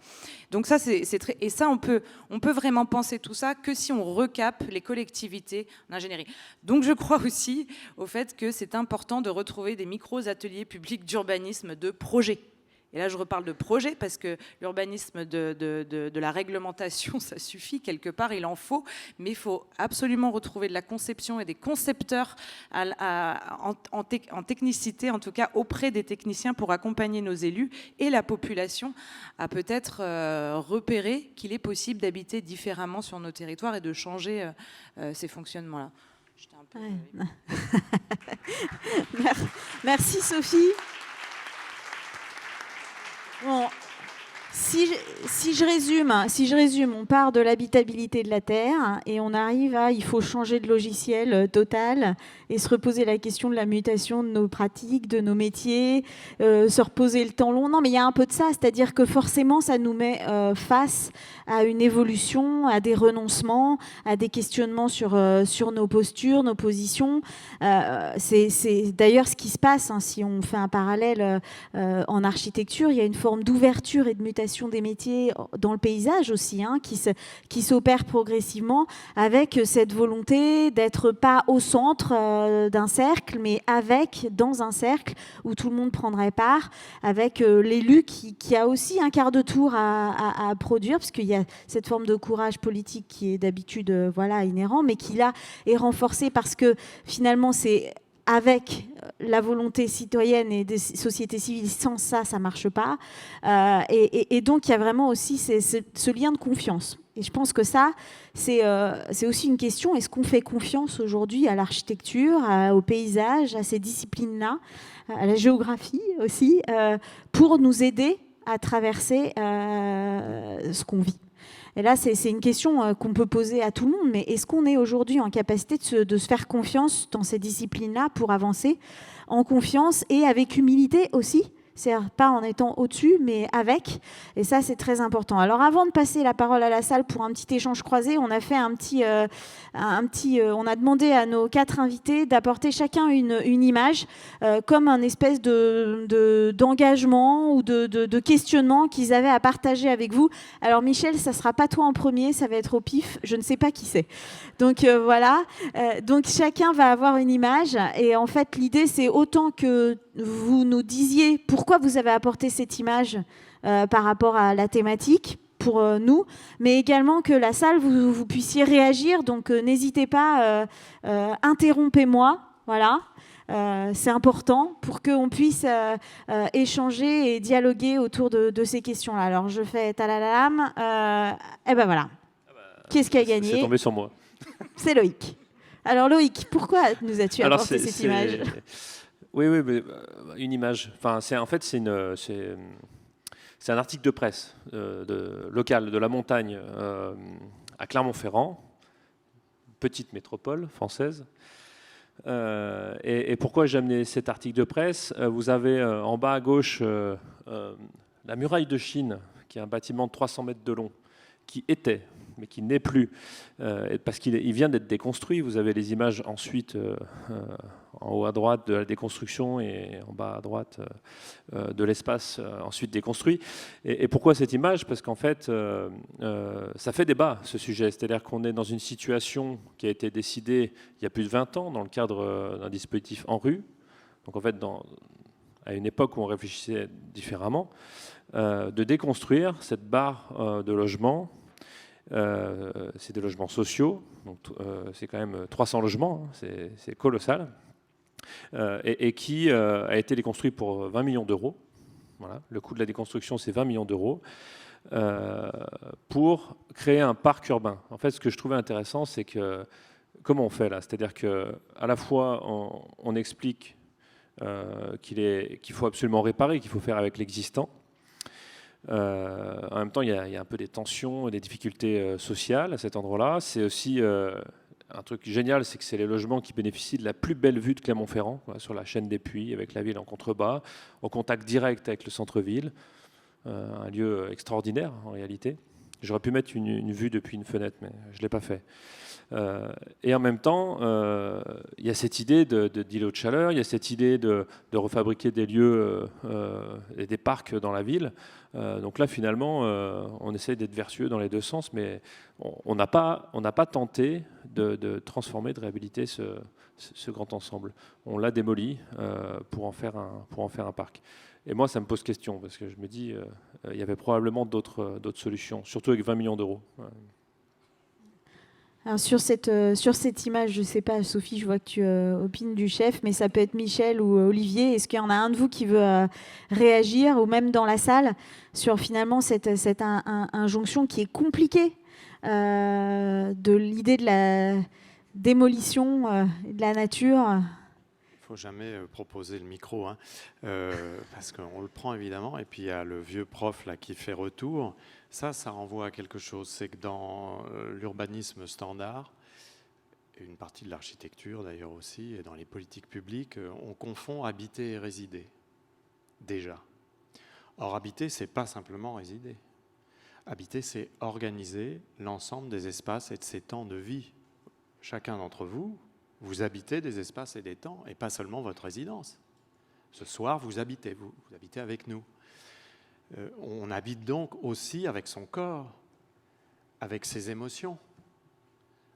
Donc ça, et ça, on peut vraiment penser tout ça que si on recape les collectivités en ingénierie. Donc je crois aussi au fait que c'est important de retrouver des micro-ateliers publics d'urbanisme de projet. Et là, je reparle de projet parce que l'urbanisme de la réglementation, ça suffit, quelque part, il en faut. Mais il faut absolument retrouver de la conception et des concepteurs en technicité, en tout cas auprès des techniciens, pour accompagner nos élus et la population à peut-être repérer qu'il est possible d'habiter différemment sur nos territoires et de changer ces fonctionnements-là. J'étais un peu... Merci Sophie. Bon, Si je résume, on part de l'habitabilité de la Terre et on arrive à il faut changer de logiciel total et se reposer la question de la mutation de nos pratiques, de nos métiers, se reposer le temps long. Non, mais il y a un peu de ça, c'est-à-dire que forcément, ça nous met face à une évolution, à des renoncements, à des questionnements sur nos postures, nos positions. C'est d'ailleurs ce qui se passe, hein, si on fait un parallèle en architecture, il y a une forme d'ouverture et de mutation des métiers dans le paysage aussi, hein, qui s'opère progressivement avec cette volonté d'être pas au centre d'un cercle, mais dans un cercle où tout le monde prendrait part, avec l'élu qui a aussi un quart de tour à produire, parce qu'il y a cette forme de courage politique qui est d'habitude inhérent, mais qui là est renforcé parce que finalement c'est avec la volonté citoyenne et des sociétés civiles. Sans ça, ça ne marche pas. Et donc, il y a vraiment aussi ce lien de confiance. Et je pense que ça, c'est aussi une question. Est-ce qu'on fait confiance aujourd'hui à l'architecture, au paysage, à ces disciplines-là, à la géographie aussi, pour nous aider à traverser ce qu'on vit? Et là, c'est une question qu'on peut poser à tout le monde, mais est-ce qu'on est aujourd'hui en capacité de se faire confiance dans ces disciplines-là pour avancer en confiance et avec humilité aussi? C'est-à-dire pas en étant au-dessus, mais avec. Et ça, c'est très important. Alors, avant de passer la parole à la salle pour un petit échange croisé, on a fait on a demandé à nos 4 invités d'apporter chacun une image, comme un espèce d'engagement ou de questionnement qu'ils avaient à partager avec vous. Alors, Michel, ça sera pas toi en premier, ça va être au pif. Je ne sais pas qui c'est. Donc, voilà. Donc, chacun va avoir une image. Et en fait, l'idée, c'est autant que vous nous disiez pourquoi vous avez apporté cette image par rapport à la thématique pour nous, mais également que la salle, vous puissiez réagir. Donc, n'hésitez pas, interrompez-moi. Voilà. C'est important pour qu'on puisse échanger et dialoguer autour de ces questions-là. Alors, je fais talalam. Et ben voilà. Qu'est-ce qui a gagné? C'est tombé sur moi. C'est Loïc. Alors, Loïc, pourquoi nous as-tu apporté cette image? Oui, mais une image. Enfin, c'est un article de presse local de la montagne à Clermont-Ferrand, petite métropole française. Et pourquoi j'ai amené cet article de presse? Vous avez en bas à gauche la muraille de Chine, qui est un bâtiment de 300 mètres de long, qui était, mais qui n'est plus, parce qu'il vient d'être déconstruit. Vous avez les images ensuite en haut à droite de la déconstruction et en bas à droite de l'espace ensuite déconstruit. Et pourquoi cette image? Parce qu'en fait, ça fait débat, ce sujet. C'est-à-dire qu'on est dans une situation qui a été décidée il y a plus de 20 ans dans le cadre d'un dispositif ANRU. Donc en fait, à une époque où on réfléchissait différemment, de déconstruire cette barre de logement. C'est des logements sociaux, donc c'est quand même 300 logements, hein, c'est colossal, et qui a été déconstruit pour 20 millions d'euros. Voilà, le coût de la déconstruction, c'est 20 millions d'euros pour créer un parc urbain. En fait, ce que je trouvais intéressant, c'est que comment on fait là? C'est-à-dire qu'à la fois, on explique qu'il faut absolument réparer, qu'il faut faire avec l'existant. En même temps, il y a un peu des tensions, des difficultés sociales à cet endroit-là. C'est aussi un truc génial, c'est que c'est les logements qui bénéficient de la plus belle vue de Clermont-Ferrand, sur la chaîne des Puys, avec la ville en contrebas, en contact direct avec le centre-ville. Un lieu extraordinaire, en réalité. J'aurais pu mettre une vue depuis une fenêtre, mais je ne l'ai pas fait. Et en même temps, il y a cette idée d'îlot de chaleur, il y a cette idée de refabriquer des lieux et des parcs dans la ville. Donc là, finalement, on essaye d'être vertueux dans les deux sens, mais on n'a pas tenté de transformer, de réhabiliter ce grand ensemble. On l'a démoli pour en faire un parc. Et moi, ça me pose question, parce que je me dis, il y avait probablement d'autres solutions, surtout avec 20 millions d'euros. Alors sur cette image, je ne sais pas, Sophie, je vois que tu opines du chef, mais ça peut être Michel ou Olivier. Est-ce qu'il y en a un de vous qui veut réagir, ou même dans la salle, sur finalement cette injonction qui est compliquée de l'idée de la démolition de la nature? faut jamais proposer le micro, hein, parce qu'on le prend évidemment. Et puis il y a le vieux prof là qui fait retour. Ça renvoie à quelque chose. C'est que dans l'urbanisme standard, et une partie de l'architecture d'ailleurs aussi, et dans les politiques publiques, on confond habiter et résider. Déjà. Or, habiter, c'est pas simplement résider. Habiter, c'est organiser l'ensemble des espaces et de ses temps de vie. Chacun d'entre vous, vous habitez des espaces et des temps, et pas seulement votre résidence. Ce soir, vous habitez avec nous. On habite donc aussi avec son corps, avec ses émotions,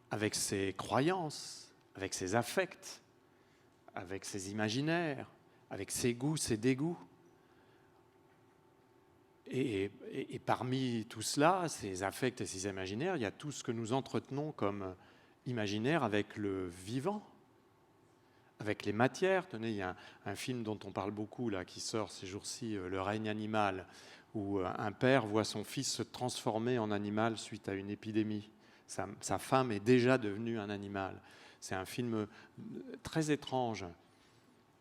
avec ses croyances, avec ses affects, avec ses imaginaires, avec ses goûts, ses dégoûts. Et parmi tout cela, ces affects et ces imaginaires, il y a tout ce que nous entretenons comme imaginaire avec le vivant, avec les matières. Tenez, il y a un film dont on parle beaucoup là, qui sort ces jours-ci, Le règne animal, où un père voit son fils se transformer en animal suite à une épidémie. Sa femme est déjà devenue un animal. C'est un film très étrange,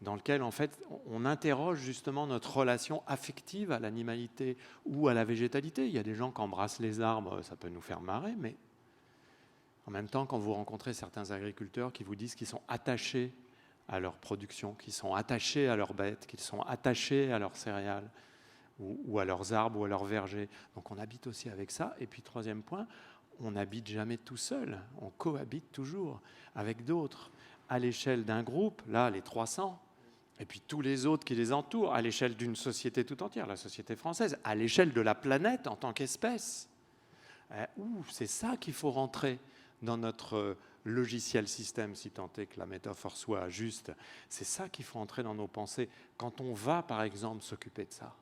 dans lequel, en fait, on interroge justement notre relation affective à l'animalité ou à la végétalité. Il y a des gens qui embrassent les arbres, ça peut nous faire marrer, mais en même temps, quand vous rencontrez certains agriculteurs qui vous disent qu'ils sont attachés à leur production, qu'ils sont attachés à leurs bêtes, qu'ils sont attachés à leurs céréales, ou à leurs arbres, ou à leurs vergers. Donc on habite aussi avec ça. Et puis troisième point, on n'habite jamais tout seul, on cohabite toujours avec d'autres, à l'échelle d'un groupe, là les 300, et puis tous les autres qui les entourent, à l'échelle d'une société tout entière, la société française, à l'échelle de la planète en tant qu'espèce. C'est ça qu'il faut rentrer dans notre logiciel système, si tant est que la métaphore soit juste. C'est ça qu'il faut entrer dans nos pensées quand on va, par exemple, s'occuper de ça.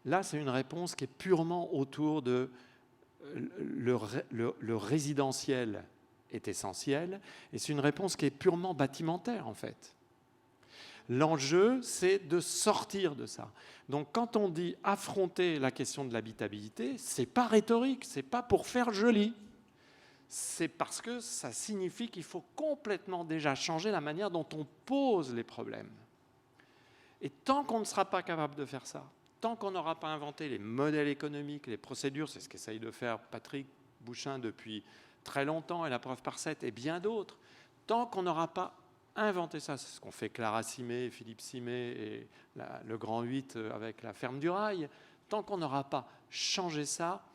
Là, c'est une réponse qui est purement autour de le résidentiel est essentiel, et c'est une réponse qui est purement bâtimentaire, en fait. L'enjeu, c'est de sortir de ça. Donc, quand on dit affronter la question de l'habitabilité, c'est pas rhétorique, c'est pas pour faire joli. C'est parce que ça signifie qu'il faut complètement déjà changer la manière dont on pose les problèmes. Et tant qu'on ne sera pas capable de faire ça, tant qu'on n'aura pas inventé les modèles économiques, les procédures, c'est ce qu'essaye de faire Patrick Bouchain depuis très longtemps, et la preuve par 7, et bien d'autres, tant qu'on n'aura pas inventé ça, c'est ce qu'ont fait Clara Simet, Philippe Simet et le Grand 8 avec la ferme du Rail, tant qu'on n'aura pas changé ça,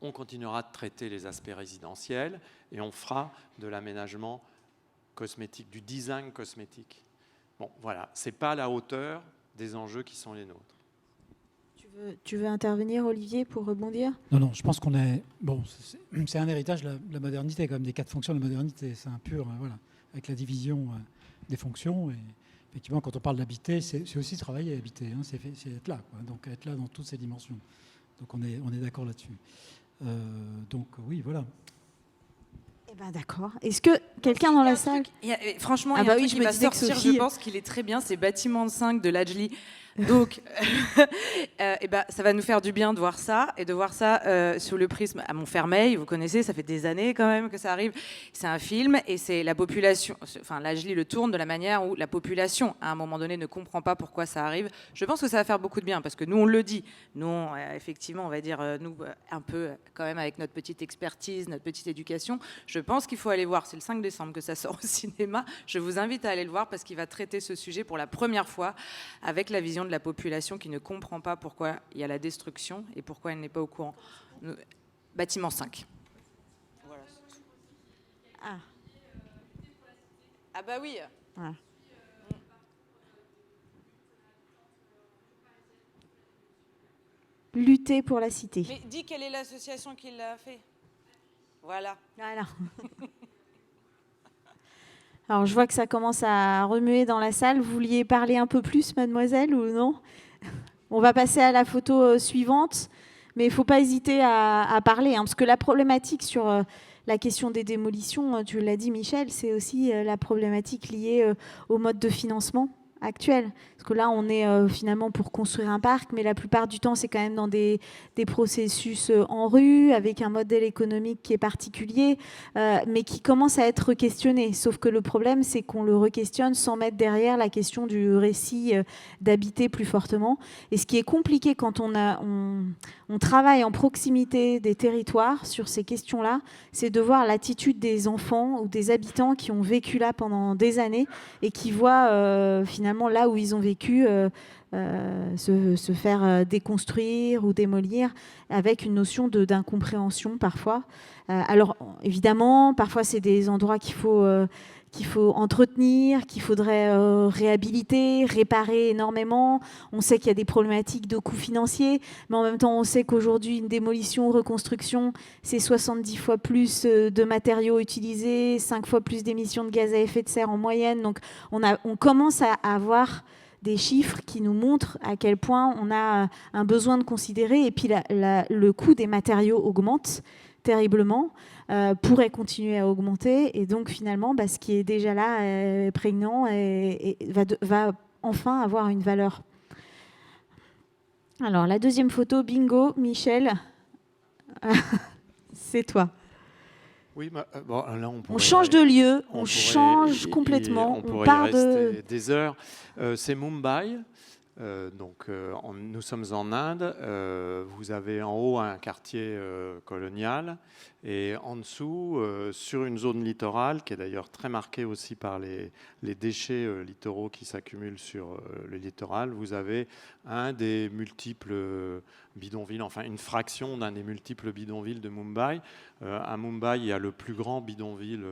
on continuera de traiter les aspects résidentiels et on fera de l'aménagement cosmétique, du design cosmétique. Bon, voilà, ce n'est pas à la hauteur des enjeux qui sont les nôtres. Tu veux intervenir, Olivier, pour rebondir ? Non, je pense qu'on est... Bon, c'est un héritage de la modernité, comme des 4 fonctions de la modernité. C'est un pur, voilà, avec la division des fonctions. Et effectivement, quand on parle d'habiter, c'est aussi travailler et habiter. Hein, c'est être là, quoi. Donc être là dans toutes ses dimensions. Donc on est d'accord là-dessus. Donc oui, voilà. Eh ben d'accord. Est-ce que quelqu'un dans la salle... Franchement, il y a un truc qui va sortir, je pense qu'il est très bien, c'est Bâtiment 5 de Lajli. Donc, ça va nous faire du bien de voir ça, et de voir ça sous le prisme à Montfermeil. Vous connaissez, ça fait des années quand même que ça arrive. C'est un film, et c'est la population... Enfin, Lajli le tourne de la manière où la population, à un moment donné, ne comprend pas pourquoi ça arrive. Je pense que ça va faire beaucoup de bien, parce que nous, on le dit. Nous, effectivement, on va dire, nous, un peu, quand même, avec notre petite expertise, notre petite éducation, je pense qu'il faut aller voir. C'est le 5 décembre que ça sort au cinéma. Je vous invite à aller le voir, parce qu'il va traiter ce sujet pour la première fois avec la vision de la population qui ne comprend pas pourquoi il y a la destruction et pourquoi elle n'est pas au courant. Bâtiment 5. Voilà. Ah bah oui. Voilà. Lutter pour la cité. Mais dis quelle est l'association qui l'a fait. Voilà. Alors, je vois que ça commence à remuer dans la salle. Vous vouliez parler un peu plus, mademoiselle, ou non ? On va passer à la photo suivante, mais il ne faut pas hésiter à parler, hein, parce que la problématique sur la question des démolitions, tu l'as dit, Michel, c'est aussi la problématique liée au mode de financement. actuelle. Parce que là, on est finalement pour construire un parc, mais la plupart du temps, c'est quand même dans des processus en rue, avec un modèle économique qui est particulier, mais qui commence à être questionné. Sauf que le problème, c'est qu'on le re-questionne sans mettre derrière la question du récit d'habiter plus fortement. Et ce qui est compliqué quand on travaille en proximité des territoires sur ces questions-là, c'est de voir l'attitude des enfants ou des habitants qui ont vécu là pendant des années et qui voient finalement là où ils ont vécu se faire déconstruire ou démolir avec une notion d'incompréhension parfois. Alors évidemment, parfois c'est des endroits qu'il faut entretenir, qu'il faudrait réhabiliter, réparer énormément. On sait qu'il y a des problématiques de coûts financiers, mais en même temps, on sait qu'aujourd'hui, une démolition, reconstruction, c'est 70 fois plus de matériaux utilisés, 5 fois plus d'émissions de gaz à effet de serre en moyenne. Donc, on commence à avoir des chiffres qui nous montrent à quel point on a un besoin de considérer. Et puis, le coût des matériaux augmente terriblement, pourrait continuer à augmenter. Et donc, finalement, ce qui est déjà là, prégnant, va enfin avoir une valeur. Alors, la deuxième photo, bingo, Michel, c'est toi. Oui, bon, là, on change de lieu, on change complètement, on part rester des heures. C'est Mumbai. Nous sommes en Inde. Vous avez en haut un quartier colonial et en dessous, sur une zone littorale qui est d'ailleurs très marquée aussi par les déchets littoraux qui s'accumulent sur le littoral, vous avez un des multiples bidonvilles, enfin une fraction d'un des multiples bidonvilles de Mumbai. À Mumbai, il y a le plus grand bidonville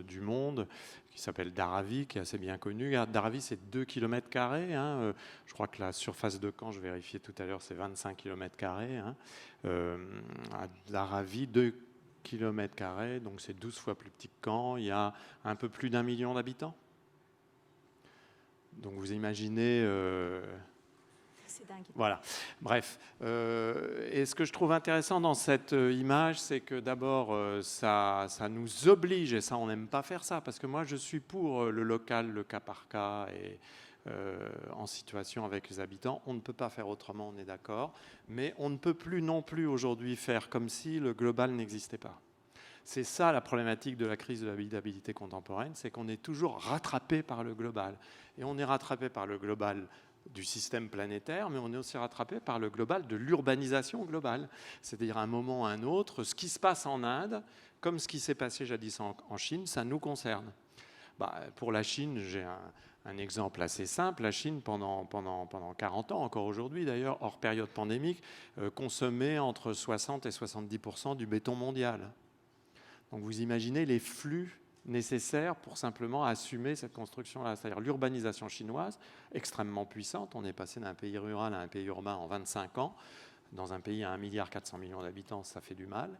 du monde qui s'appelle Dharavi, qui est assez bien connu. Dharavi, c'est 2 km². Je crois que la surface de Caen, je vérifiais tout à l'heure, c'est 25 km². À Dharavi, 2 km², donc c'est 12 fois plus petit que Caen. Il y a un peu plus d'1 million d'habitants. Donc vous imaginez... C'est dingue. Voilà. Bref. Et ce que je trouve intéressant dans cette image, c'est que d'abord, ça nous oblige, et ça, on n'aime pas faire ça, parce que moi, je suis pour le local, le cas par cas, et en situation avec les habitants. On ne peut pas faire autrement, on est d'accord. Mais on ne peut plus non plus aujourd'hui faire comme si le global n'existait pas. C'est ça la problématique de la crise de l'habitabilité contemporaine, c'est qu'on est toujours rattrapé par le global. Et on est rattrapé par le global du système planétaire, mais on est aussi rattrapé par le global de l'urbanisation globale. C'est-à-dire à un moment ou à un autre, ce qui se passe en Inde, comme ce qui s'est passé jadis en Chine, ça nous concerne. Pour la Chine, j'ai un exemple assez simple. La Chine, pendant 40 ans, encore aujourd'hui d'ailleurs, hors période pandémique, consommait entre 60 et 70% du béton mondial. Donc vous imaginez les flux nécessaires pour simplement assumer cette construction-là. C'est-à-dire l'urbanisation chinoise, extrêmement puissante. On est passé d'un pays rural à un pays urbain en 25 ans. Dans un pays à 1,4 milliard d'habitants, ça fait du mal.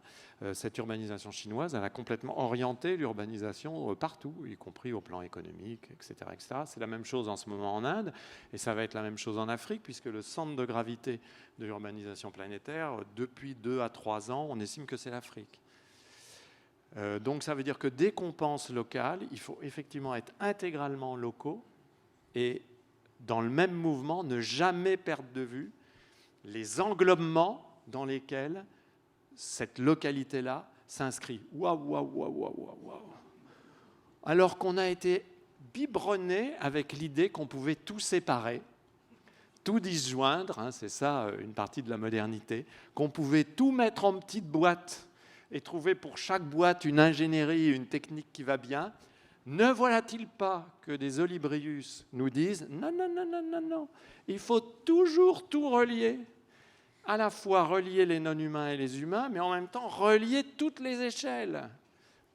Cette urbanisation chinoise, elle a complètement orienté l'urbanisation partout, y compris au plan économique, etc., etc. C'est la même chose en ce moment en Inde, et ça va être la même chose en Afrique, puisque le centre de gravité de l'urbanisation planétaire, depuis 2 à 3 ans, on estime que c'est l'Afrique. Donc ça veut dire que dès qu'on pense local, il faut effectivement être intégralement locaux et dans le même mouvement, ne jamais perdre de vue les englobements dans lesquels cette localité-là s'inscrit. Waouh. Alors qu'on a été biberonné avec l'idée qu'on pouvait tout séparer, tout disjoindre, c'est ça une partie de la modernité, qu'on pouvait tout mettre en petites boîtes et trouver pour chaque boîte une ingénierie, une technique qui va bien. Ne voilà-t-il pas que des Olibrius nous disent « Non, il faut toujours tout relier ». À la fois relier les non-humains et les humains, mais en même temps relier toutes les échelles,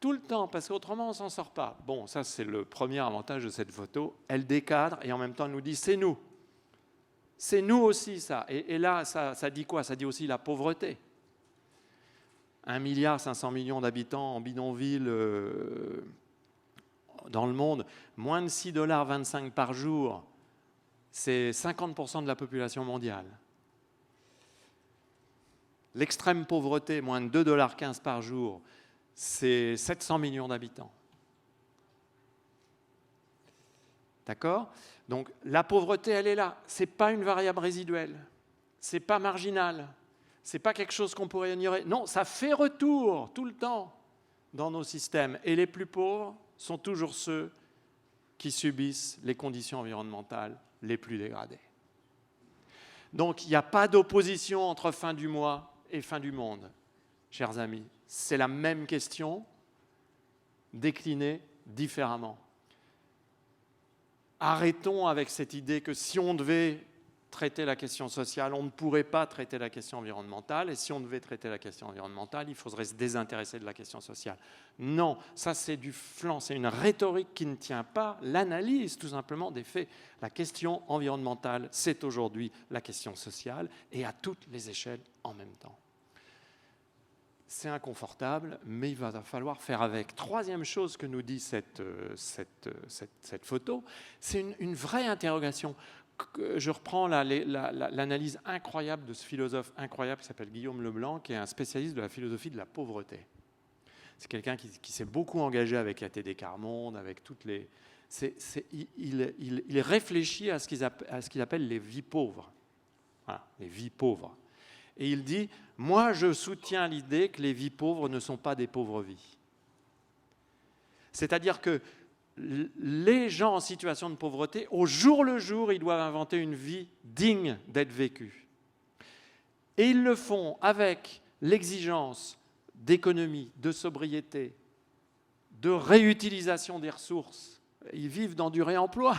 tout le temps, parce qu'autrement on ne s'en sort pas. Bon, ça c'est le premier avantage de cette photo. Elle décadre et en même temps elle nous dit « C'est nous ». C'est nous aussi ça. Et là, ça dit quoi? Ça dit aussi la pauvreté. 1,5 milliard d'habitants en bidonville dans le monde, moins de 6,25 $ par jour, c'est 50% de la population mondiale. L'extrême pauvreté, moins de 2,15 $ par jour, c'est 700 millions d'habitants. D'accord? Donc la pauvreté, elle est là. Ce n'est pas une variable résiduelle. Ce n'est pas marginal. Ce n'est pas quelque chose qu'on pourrait ignorer. Non, ça fait retour tout le temps dans nos systèmes. Et les plus pauvres sont toujours ceux qui subissent les conditions environnementales les plus dégradées. Donc il n'y a pas d'opposition entre fin du mois et fin du monde, chers amis. C'est la même question, déclinée différemment. Arrêtons avec cette idée que si on devait traiter la question sociale, on ne pourrait pas traiter la question environnementale, et si on devait traiter la question environnementale, il faudrait se désintéresser de la question sociale. Non, ça c'est du flan, c'est une rhétorique qui ne tient pas l'analyse tout simplement des faits. La question environnementale, c'est aujourd'hui la question sociale, et à toutes les échelles en même temps. C'est inconfortable, mais il va falloir faire avec. Troisième chose que nous dit cette photo, c'est une vraie interrogation. Je reprends l'analyse incroyable de ce philosophe incroyable qui s'appelle Guillaume Leblanc, qui est un spécialiste de la philosophie de la pauvreté. C'est quelqu'un qui s'est beaucoup engagé avec la TD Carmonde, avec toutes les... il réfléchit à ce qu'il appelle les vies pauvres. Voilà, les vies pauvres. Et il dit, moi je soutiens l'idée que les vies pauvres ne sont pas des pauvres vies. C'est-à-dire que les gens en situation de pauvreté, au jour le jour, ils doivent inventer une vie digne d'être vécue. Et ils le font avec l'exigence d'économie, de sobriété, de réutilisation des ressources. Ils vivent dans du réemploi.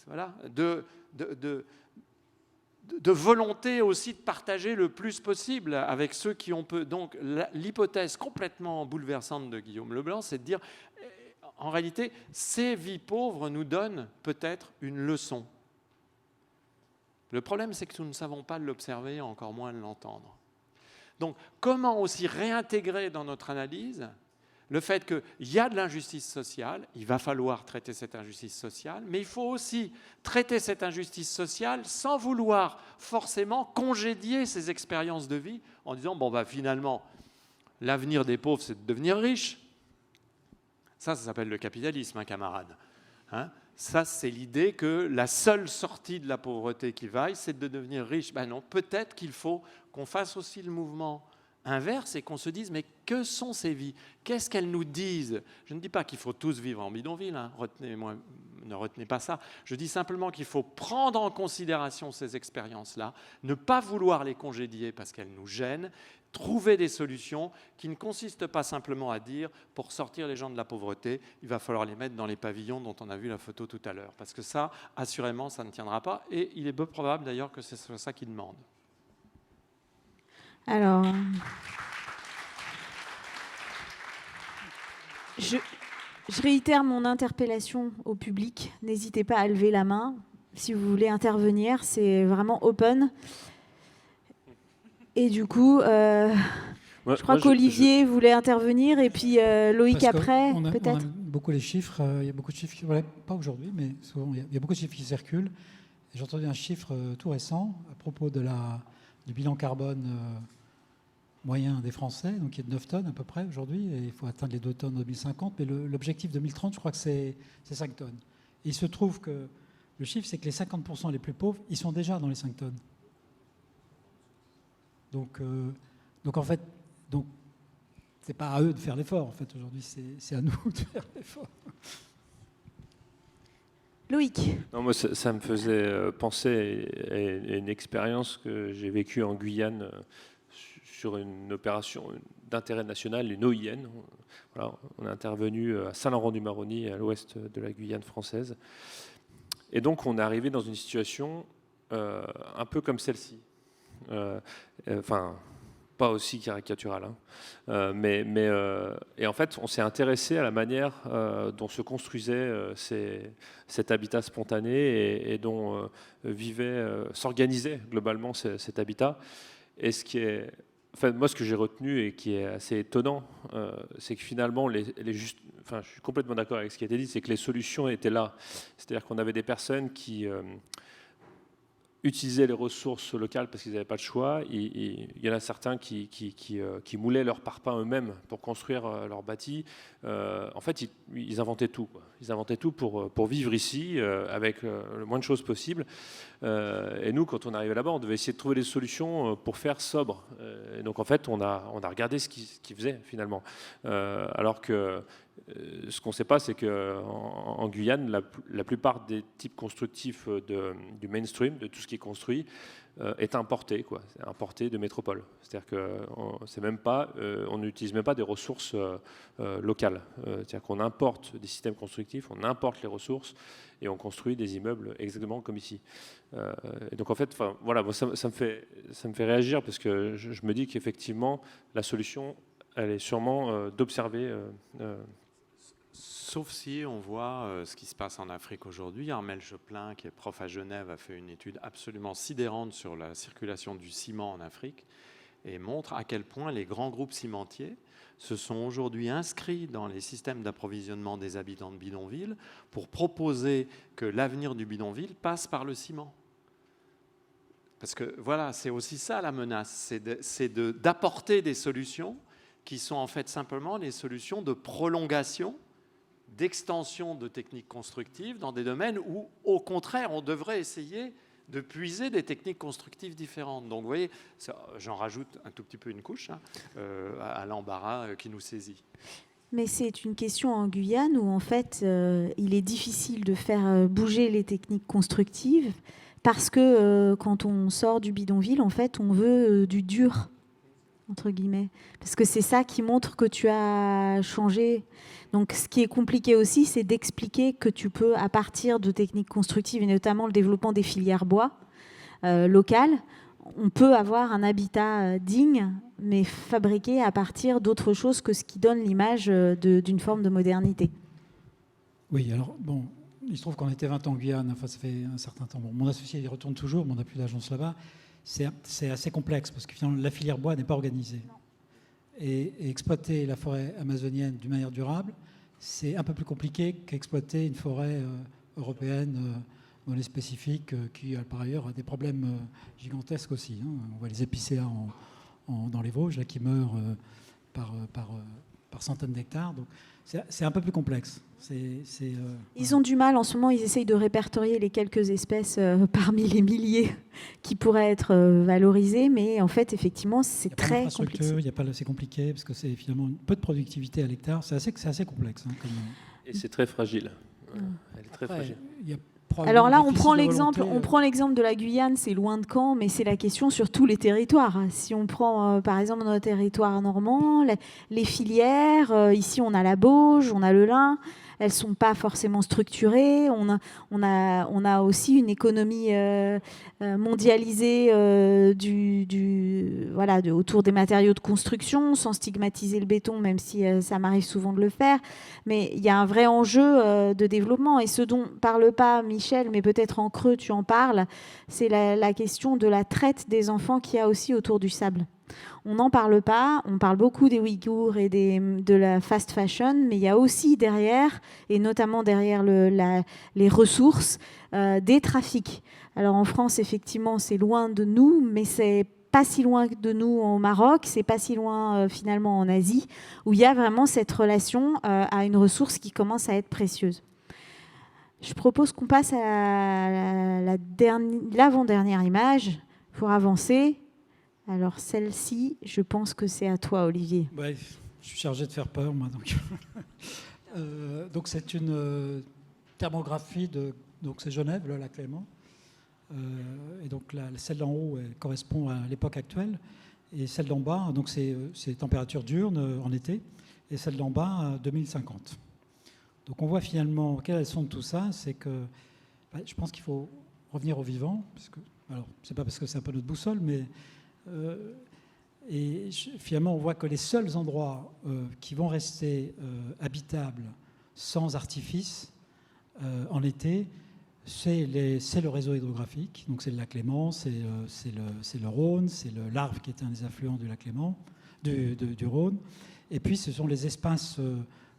Voilà, de volonté aussi de partager le plus possible avec ceux qui ont peu. Donc l'hypothèse complètement bouleversante de Guillaume Leblanc, c'est de dire, en réalité, ces vies pauvres nous donnent peut-être une leçon. Le problème, c'est que nous ne savons pas l'observer, encore moins l'entendre. Donc comment aussi réintégrer dans notre analyse le fait qu'il y a de l'injustice sociale, il va falloir traiter cette injustice sociale, mais il faut aussi traiter cette injustice sociale sans vouloir forcément congédier ces expériences de vie en disant, bon, bah, finalement, l'avenir des pauvres, c'est de devenir riche. Ça s'appelle le capitalisme, hein, camarade. Hein, ça, c'est l'idée que la seule sortie de la pauvreté qui vaille, c'est de devenir riche. Ben non, peut-être qu'il faut qu'on fasse aussi le mouvement inverse et qu'on se dise, mais que sont ces vies? Qu'est-ce qu'elles nous disent? Je ne dis pas qu'il faut tous vivre en bidonville, hein. Ne retenez pas ça. Je dis simplement qu'il faut prendre en considération ces expériences-là, ne pas vouloir les congédier parce qu'elles nous gênent, trouver des solutions qui ne consistent pas simplement à dire, pour sortir les gens de la pauvreté, il va falloir les mettre dans les pavillons dont on a vu la photo tout à l'heure. Parce que ça, assurément, ça ne tiendra pas. Et il est peu probable d'ailleurs que ce soit ça qu'ils demandent. Alors, je réitère mon interpellation au public. N'hésitez pas à lever la main si vous voulez intervenir. C'est vraiment open. Et du coup, je crois qu'Olivier voulait intervenir et puis Loïc après, peut-être. On a beaucoup les chiffres. Il y a beaucoup de chiffres, voilà, pas aujourd'hui, mais souvent il y a beaucoup de chiffres qui circulent. J'ai entendu un chiffre tout récent à propos du bilan carbone moyen des Français, donc qui est de 9 tonnes à peu près aujourd'hui, et il faut atteindre les 2 tonnes en 2050, mais l'objectif 2030, je crois que c'est 5 tonnes. Et il se trouve que le chiffre, c'est que les 50% les plus pauvres, ils sont déjà dans les 5 tonnes. Donc en fait, c'est pas à eux de faire l'effort, en fait, aujourd'hui, c'est à nous de faire l'effort. Loïc. Non, moi, ça me faisait penser à une expérience que j'ai vécue en Guyane sur une opération d'intérêt national, une OIN. Voilà, on est intervenu à Saint-Laurent-du-Maroni, à l'ouest de la Guyane française. Et donc, on est arrivé dans une situation un peu comme celle-ci. Enfin, pas aussi caricaturale, hein. Et en fait, on s'est intéressé à la manière dont se construisait cet habitat spontané et dont s'organisait globalement cet habitat. Et enfin, moi, ce que j'ai retenu et qui est assez étonnant, c'est que finalement, je suis complètement d'accord avec ce qui a été dit, c'est que les solutions étaient là. C'est-à-dire qu'on avait des personnes qui utilisaient les ressources locales parce qu'ils n'avaient pas le choix. Il y en a certains qui moulaient leurs parpaings eux-mêmes pour construire leur bâti. En fait, ils inventaient tout, quoi. Ils inventaient tout pour vivre ici avec le moins de choses possible. Et nous, quand on arrivait là-bas, on devait essayer de trouver des solutions pour faire sobre. Et donc, en fait, on a regardé ce qu'ils faisaient, finalement. Alors que ce qu'on ne sait pas, c'est qu'en Guyane, la plupart des types constructifs du mainstream, de tout ce qui est construit, est importé, quoi. C'est importé de métropole. C'est-à-dire qu'on n'utilise même pas des ressources locales. C'est-à-dire qu'on importe des systèmes constructifs, on importe les ressources et on construit des immeubles exactement comme ici. Et donc en fait, voilà, ça me fait réagir parce que je me dis qu'effectivement, la solution, elle est sûrement d'observer. Sauf si on voit ce qui se passe en Afrique aujourd'hui. Armel Joplin, qui est prof à Genève, a fait une étude absolument sidérante sur la circulation du ciment en Afrique et montre à quel point les grands groupes cimentiers se sont aujourd'hui inscrits dans les systèmes d'approvisionnement des habitants de bidonvilles pour proposer que l'avenir du bidonville passe par le ciment. Parce que voilà, c'est aussi ça la menace, c'est d'apporter des solutions qui sont en fait simplement des solutions de prolongation, d'extension de techniques constructives dans des domaines où, au contraire, on devrait essayer de puiser des techniques constructives différentes. Donc, vous voyez, j'en rajoute un tout petit peu une couche à l'embarras qui nous saisit. Mais c'est une question en Guyane où, en fait, il est difficile de faire bouger les techniques constructives parce que quand on sort du bidonville, en fait, on veut du dur, entre guillemets. Parce que c'est ça qui montre que tu as changé. Donc, ce qui est compliqué aussi, c'est d'expliquer que tu peux, à partir de techniques constructives, et notamment le développement des filières bois locales, on peut avoir un habitat digne, mais fabriqué à partir d'autre chose que ce qui donne l'image d'une forme de modernité. Oui, alors, bon, il se trouve qu'on était 20 ans en Guyane, enfin, ça fait un certain temps. Bon, mon associé y retourne toujours, mais on n'a plus d'agence là-bas. C'est assez complexe, parce que finalement, la filière bois n'est pas organisée. Et exploiter la forêt amazonienne d'une manière durable, c'est un peu plus compliqué qu'exploiter une forêt européenne monnaie spécifique qui, par ailleurs, a des problèmes gigantesques aussi. Hein. On voit les épicéas dans les Vosges là, qui meurent par centaines d'hectares. Donc, c'est un peu plus complexe. Ils ont du mal, en ce moment, ils essayent de répertorier les quelques espèces parmi les milliers qui pourraient être valorisées, mais en fait, effectivement, c'est très compliqué. C'est compliqué, parce que c'est finalement peu de productivité à l'hectare. C'est assez complexe. Hein, Et c'est très fragile. Elle est très fragile. Alors là, on prend l'exemple de la Guyane, c'est loin de Caen, mais c'est la question sur tous les territoires. Si on prend par exemple notre territoire normand, les filières, ici on a la Bauge, on a le lin, elles ne sont pas forcément structurées. On a aussi une économie mondialisée autour des matériaux de construction, sans stigmatiser le béton, même si ça m'arrive souvent de le faire. Mais il y a un vrai enjeu de développement. Et ce dont ne parle pas Michel, mais peut-être en creux tu en parles, c'est la question de la traite des enfants qu'il y a aussi autour du sable. On n'en parle pas, on parle beaucoup des Ouïghours et de la fast fashion, mais il y a aussi derrière, et notamment derrière les ressources, des trafics. Alors en France, effectivement, c'est loin de nous, mais c'est pas si loin de nous au Maroc, c'est pas si loin finalement en Asie, où il y a vraiment cette relation à une ressource qui commence à être précieuse. Je propose qu'on passe à l'avant-dernière image pour avancer. Alors celle-ci, je pense que c'est à toi, Olivier. Ouais, je suis chargé de faire peur, moi. Donc c'est une thermographie donc c'est Genève, le lac Léman. Et donc celle d'en haut correspond à l'époque actuelle, et celle d'en bas, donc c'est température diurne en été, et celle d'en bas 2050. Donc on voit finalement quelle est la leçon de tout ça, c'est que je pense qu'il faut revenir au vivant, parce que, alors c'est pas parce que c'est un peu notre boussole, mais finalement on voit que les seuls endroits qui vont rester habitables sans artifice en été, c'est le réseau hydrographique, donc c'est le lac Léman, c'est le Rhône, c'est le l'Arve qui est un des affluents du lac Léman, du Rhône, et puis ce sont les espaces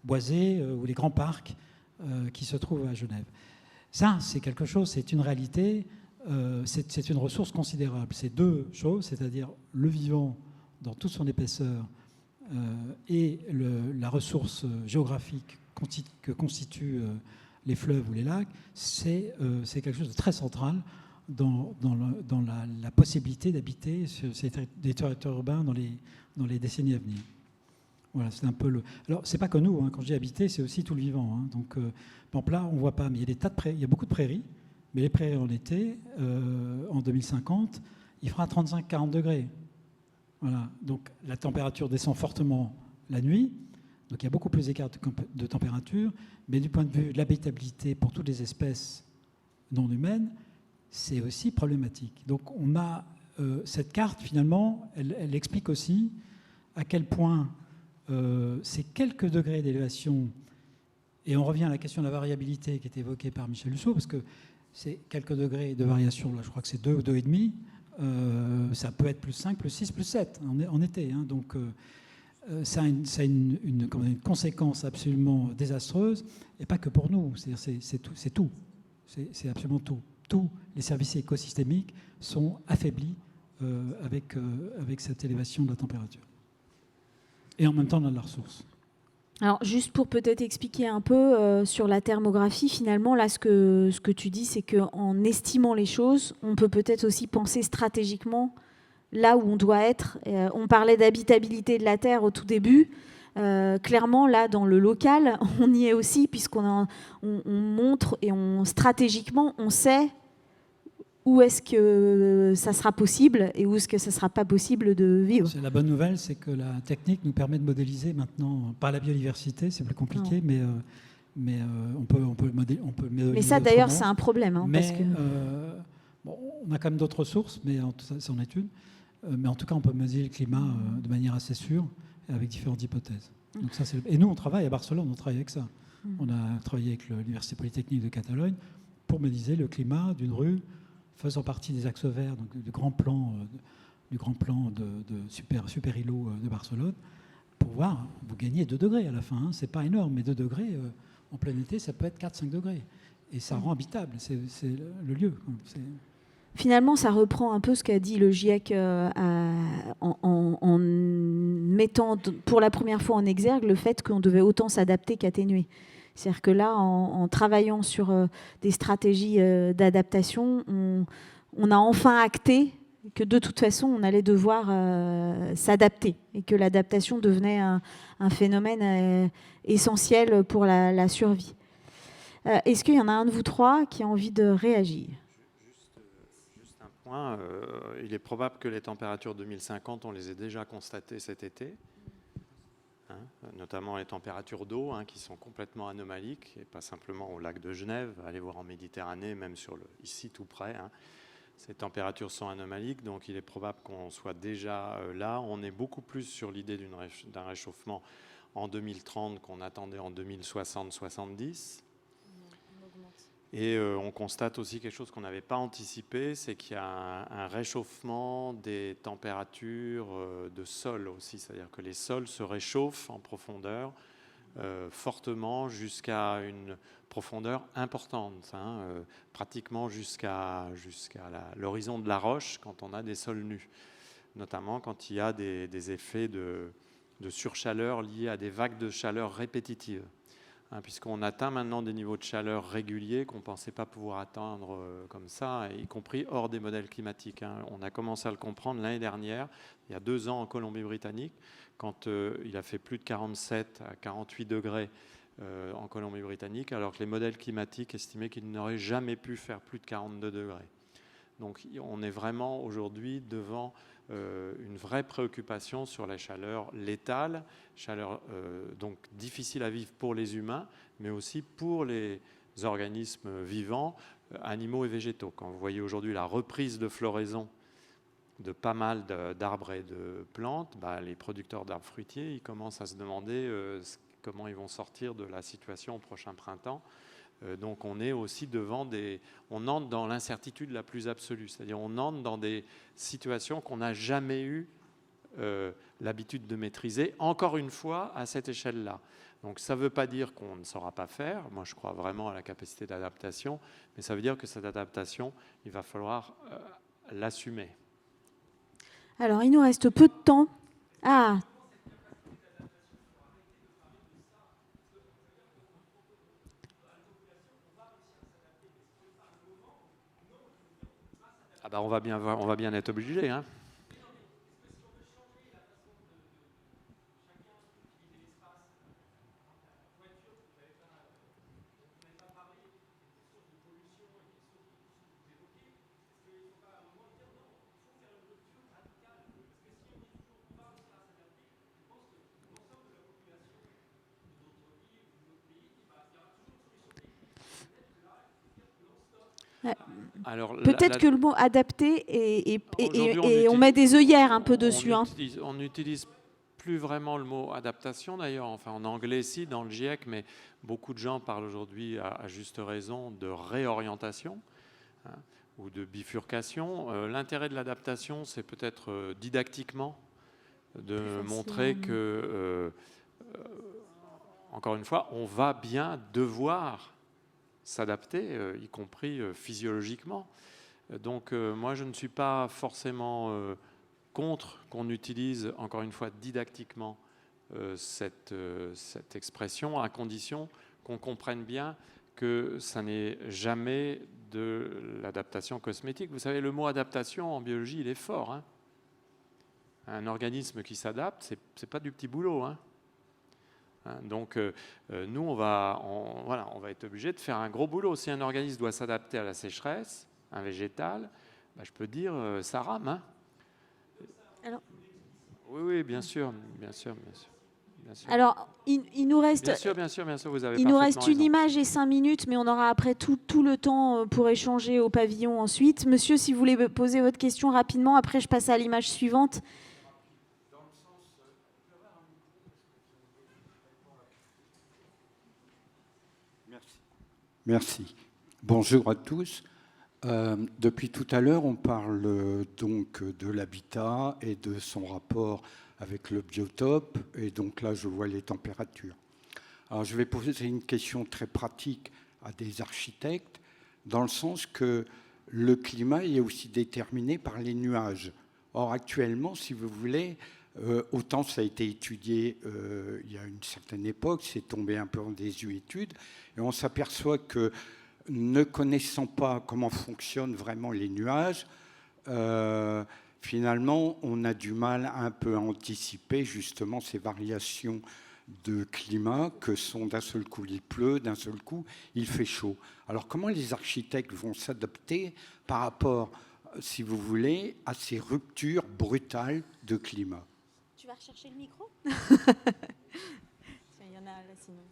boisés ou les grands parcs qui se trouvent à Genève. Ça, c'est quelque chose, c'est une réalité c'est une ressource considérable. C'est deux choses, c'est-à-dire le vivant dans toute son épaisseur et la ressource géographique que constituent les fleuves ou les lacs, c'est quelque chose de très central dans la possibilité d'habiter des territoires urbains dans les décennies à venir. Voilà, c'est un peu le. Alors, c'est pas que nous, hein, quand je dis habiter, c'est aussi tout le vivant. Hein. Donc, par exemple, là, on ne voit pas, mais il y a des tas de prairies, il y a beaucoup de prairies, mais les prairies en été, en 2050, il fera 35-40 degrés. Voilà, donc la température descend fortement la nuit, donc il y a beaucoup plus d'écart de température, mais du point de vue de l'habitabilité pour toutes les espèces non humaines, c'est aussi problématique. Donc on a cette carte, finalement, elle explique aussi à quel point ces quelques degrés d'élévation, et on revient à la question de la variabilité qui était évoquée par Michel Husseau, parce que c'est quelques degrés de variation, là je crois que c'est 2 ou 2,5, ça peut être plus 5, plus 6, plus 7 en été. Hein, donc ça a une conséquence absolument désastreuse, et pas que pour nous, c'est tout. C'est absolument tout. Tous les services écosystémiques sont affaiblis avec cette élévation de la température. Et en même temps, on a de la ressource. Alors, juste pour peut-être expliquer un peu sur la thermographie, finalement, là, ce que tu dis, c'est qu'en estimant les choses, on peut peut-être aussi penser stratégiquement là où on doit être. On parlait d'habitabilité de la Terre au tout début. Clairement, là, dans le local, on y est aussi, puisqu'on montre et stratégiquement, on sait où est-ce que ça sera possible et où est-ce que ça ne sera pas possible de vivre. La bonne nouvelle, c'est que la technique nous permet de modéliser maintenant, pas la biodiversité, c'est plus compliqué, mais on peut modéliser. Mais ça, d'ailleurs, c'est un problème. Hein, mais parce que... bon, on a quand même d'autres ressources, mais ça en est une. Mais en tout cas, on peut mesurer le climat de manière assez sûre, avec différentes hypothèses. Donc ça, et nous, on travaille à Barcelone, on travaille avec ça. On a travaillé avec l'Université Polytechnique de Catalogne pour modéliser le climat d'une rue faisant partie des axes verts, donc du grand plan de super îlot de Barcelone, pour voir, vous gagnez 2 degrés à la fin. Hein, c'est pas énorme, mais 2 degrés, en plein été, ça peut être 4-5 degrés. Et ça rend habitable, c'est le lieu. Finalement, ça reprend un peu ce qu'a dit le GIEC en mettant pour la première fois en exergue le fait qu'on devait autant s'adapter qu'atténuer. C'est-à-dire que là, en travaillant sur des stratégies d'adaptation, on a enfin acté que de toute façon, on allait devoir s'adapter et que l'adaptation devenait un phénomène essentiel pour la survie. Est-ce qu'il y en a un de vous trois qui a envie de réagir ? Juste un point. Il est probable que les températures 2050, on les ait déjà constatées cet été. Notamment les températures d'eau qui sont complètement anomaliques, et pas simplement au lac de Genève, allez voir en Méditerranée, même ici tout près. Ces températures sont anomaliques, donc il est probable qu'on soit déjà là. On est beaucoup plus sur l'idée d'un réchauffement en 2030 qu'on attendait en 2060-70. Et on constate aussi quelque chose qu'on n'avait pas anticipé, c'est qu'il y a un réchauffement des températures de sol aussi, c'est-à-dire que les sols se réchauffent en profondeur fortement jusqu'à une profondeur importante, pratiquement jusqu'à l'horizon de la roche quand on a des sols nus, notamment quand il y a des effets de surchaleur liés à des vagues de chaleur répétitives. Puisqu'on atteint maintenant des niveaux de chaleur réguliers qu'on ne pensait pas pouvoir atteindre comme ça, y compris hors des modèles climatiques. On a commencé à le comprendre l'année dernière, il y a 2 ans en Colombie-Britannique, quand il a fait plus de 47 à 48 degrés en Colombie-Britannique, alors que les modèles climatiques estimaient qu'il n'aurait jamais pu faire plus de 42 degrés. Donc on est vraiment aujourd'hui devant une vraie préoccupation sur la chaleur létale, chaleur donc difficile à vivre pour les humains, mais aussi pour les organismes vivants, animaux et végétaux. Quand vous voyez aujourd'hui la reprise de floraison de pas mal d'arbres et de plantes, les producteurs d'arbres fruitiers, ils commencent à se demander comment ils vont sortir de la situation au prochain printemps. Donc on est aussi on entre dans l'incertitude la plus absolue, c'est-à-dire on entre dans des situations qu'on n'a jamais eues l'habitude de maîtriser, encore une fois, à cette échelle-là. Donc ça ne veut pas dire qu'on ne saura pas faire. Moi, je crois vraiment à la capacité d'adaptation, mais ça veut dire que cette adaptation, il va falloir l'assumer. Alors, il nous reste peu de temps. Ah, Ah bah on va bien être obligé, hein. Alors, peut-être que le mot adapté et on utilise, met des œillères un peu dessus. On n'utilise plus vraiment le mot adaptation d'ailleurs, enfin en anglais si, dans le GIEC, mais beaucoup de gens parlent aujourd'hui à juste raison de réorientation, hein, ou de bifurcation. L'intérêt de l'adaptation, c'est peut-être didactiquement de montrer que, encore une fois, on va bien devoir s'adapter, y compris physiologiquement. Donc moi, je ne suis pas forcément contre qu'on utilise, encore une fois, didactiquement cette expression, à condition qu'on comprenne bien que ça n'est jamais de l'adaptation cosmétique. Vous savez, le mot adaptation en biologie, il est fort, hein. Un organisme qui s'adapte, c'est pas du petit boulot, hein. Donc nous, on va être obligé de faire un gros boulot. Si un organisme doit s'adapter à la sécheresse, un végétal, bah, je peux dire ça rame, hein. Alors, oui, bien sûr. Alors, il nous reste... Bien sûr, vous avez il nous reste raison. une image et 5 minutes, mais on aura après tout le temps pour échanger au pavillon ensuite. Monsieur, si vous voulez poser votre question rapidement, après je passe à l'image suivante. Merci. Bonjour à tous. Depuis tout à l'heure, on parle donc de l'habitat et de son rapport avec le biotope. Et donc là, je vois les températures. Alors, je vais poser une question très pratique à des architectes, dans le sens que le climat est aussi déterminé par les nuages. Or, actuellement, si vous voulez, autant ça a été étudié il y a une certaine époque, c'est tombé un peu en désuétude, et on s'aperçoit que, ne connaissant pas comment fonctionnent vraiment les nuages, finalement, on a du mal à un peu à anticiper justement ces variations de climat que sont d'un seul coup il pleut, d'un seul coup il fait chaud. Alors comment les architectes vont s'adapter par rapport, si vous voulez, à ces ruptures brutales de climat? Tu vas rechercher le micro? Il y en a là sinon.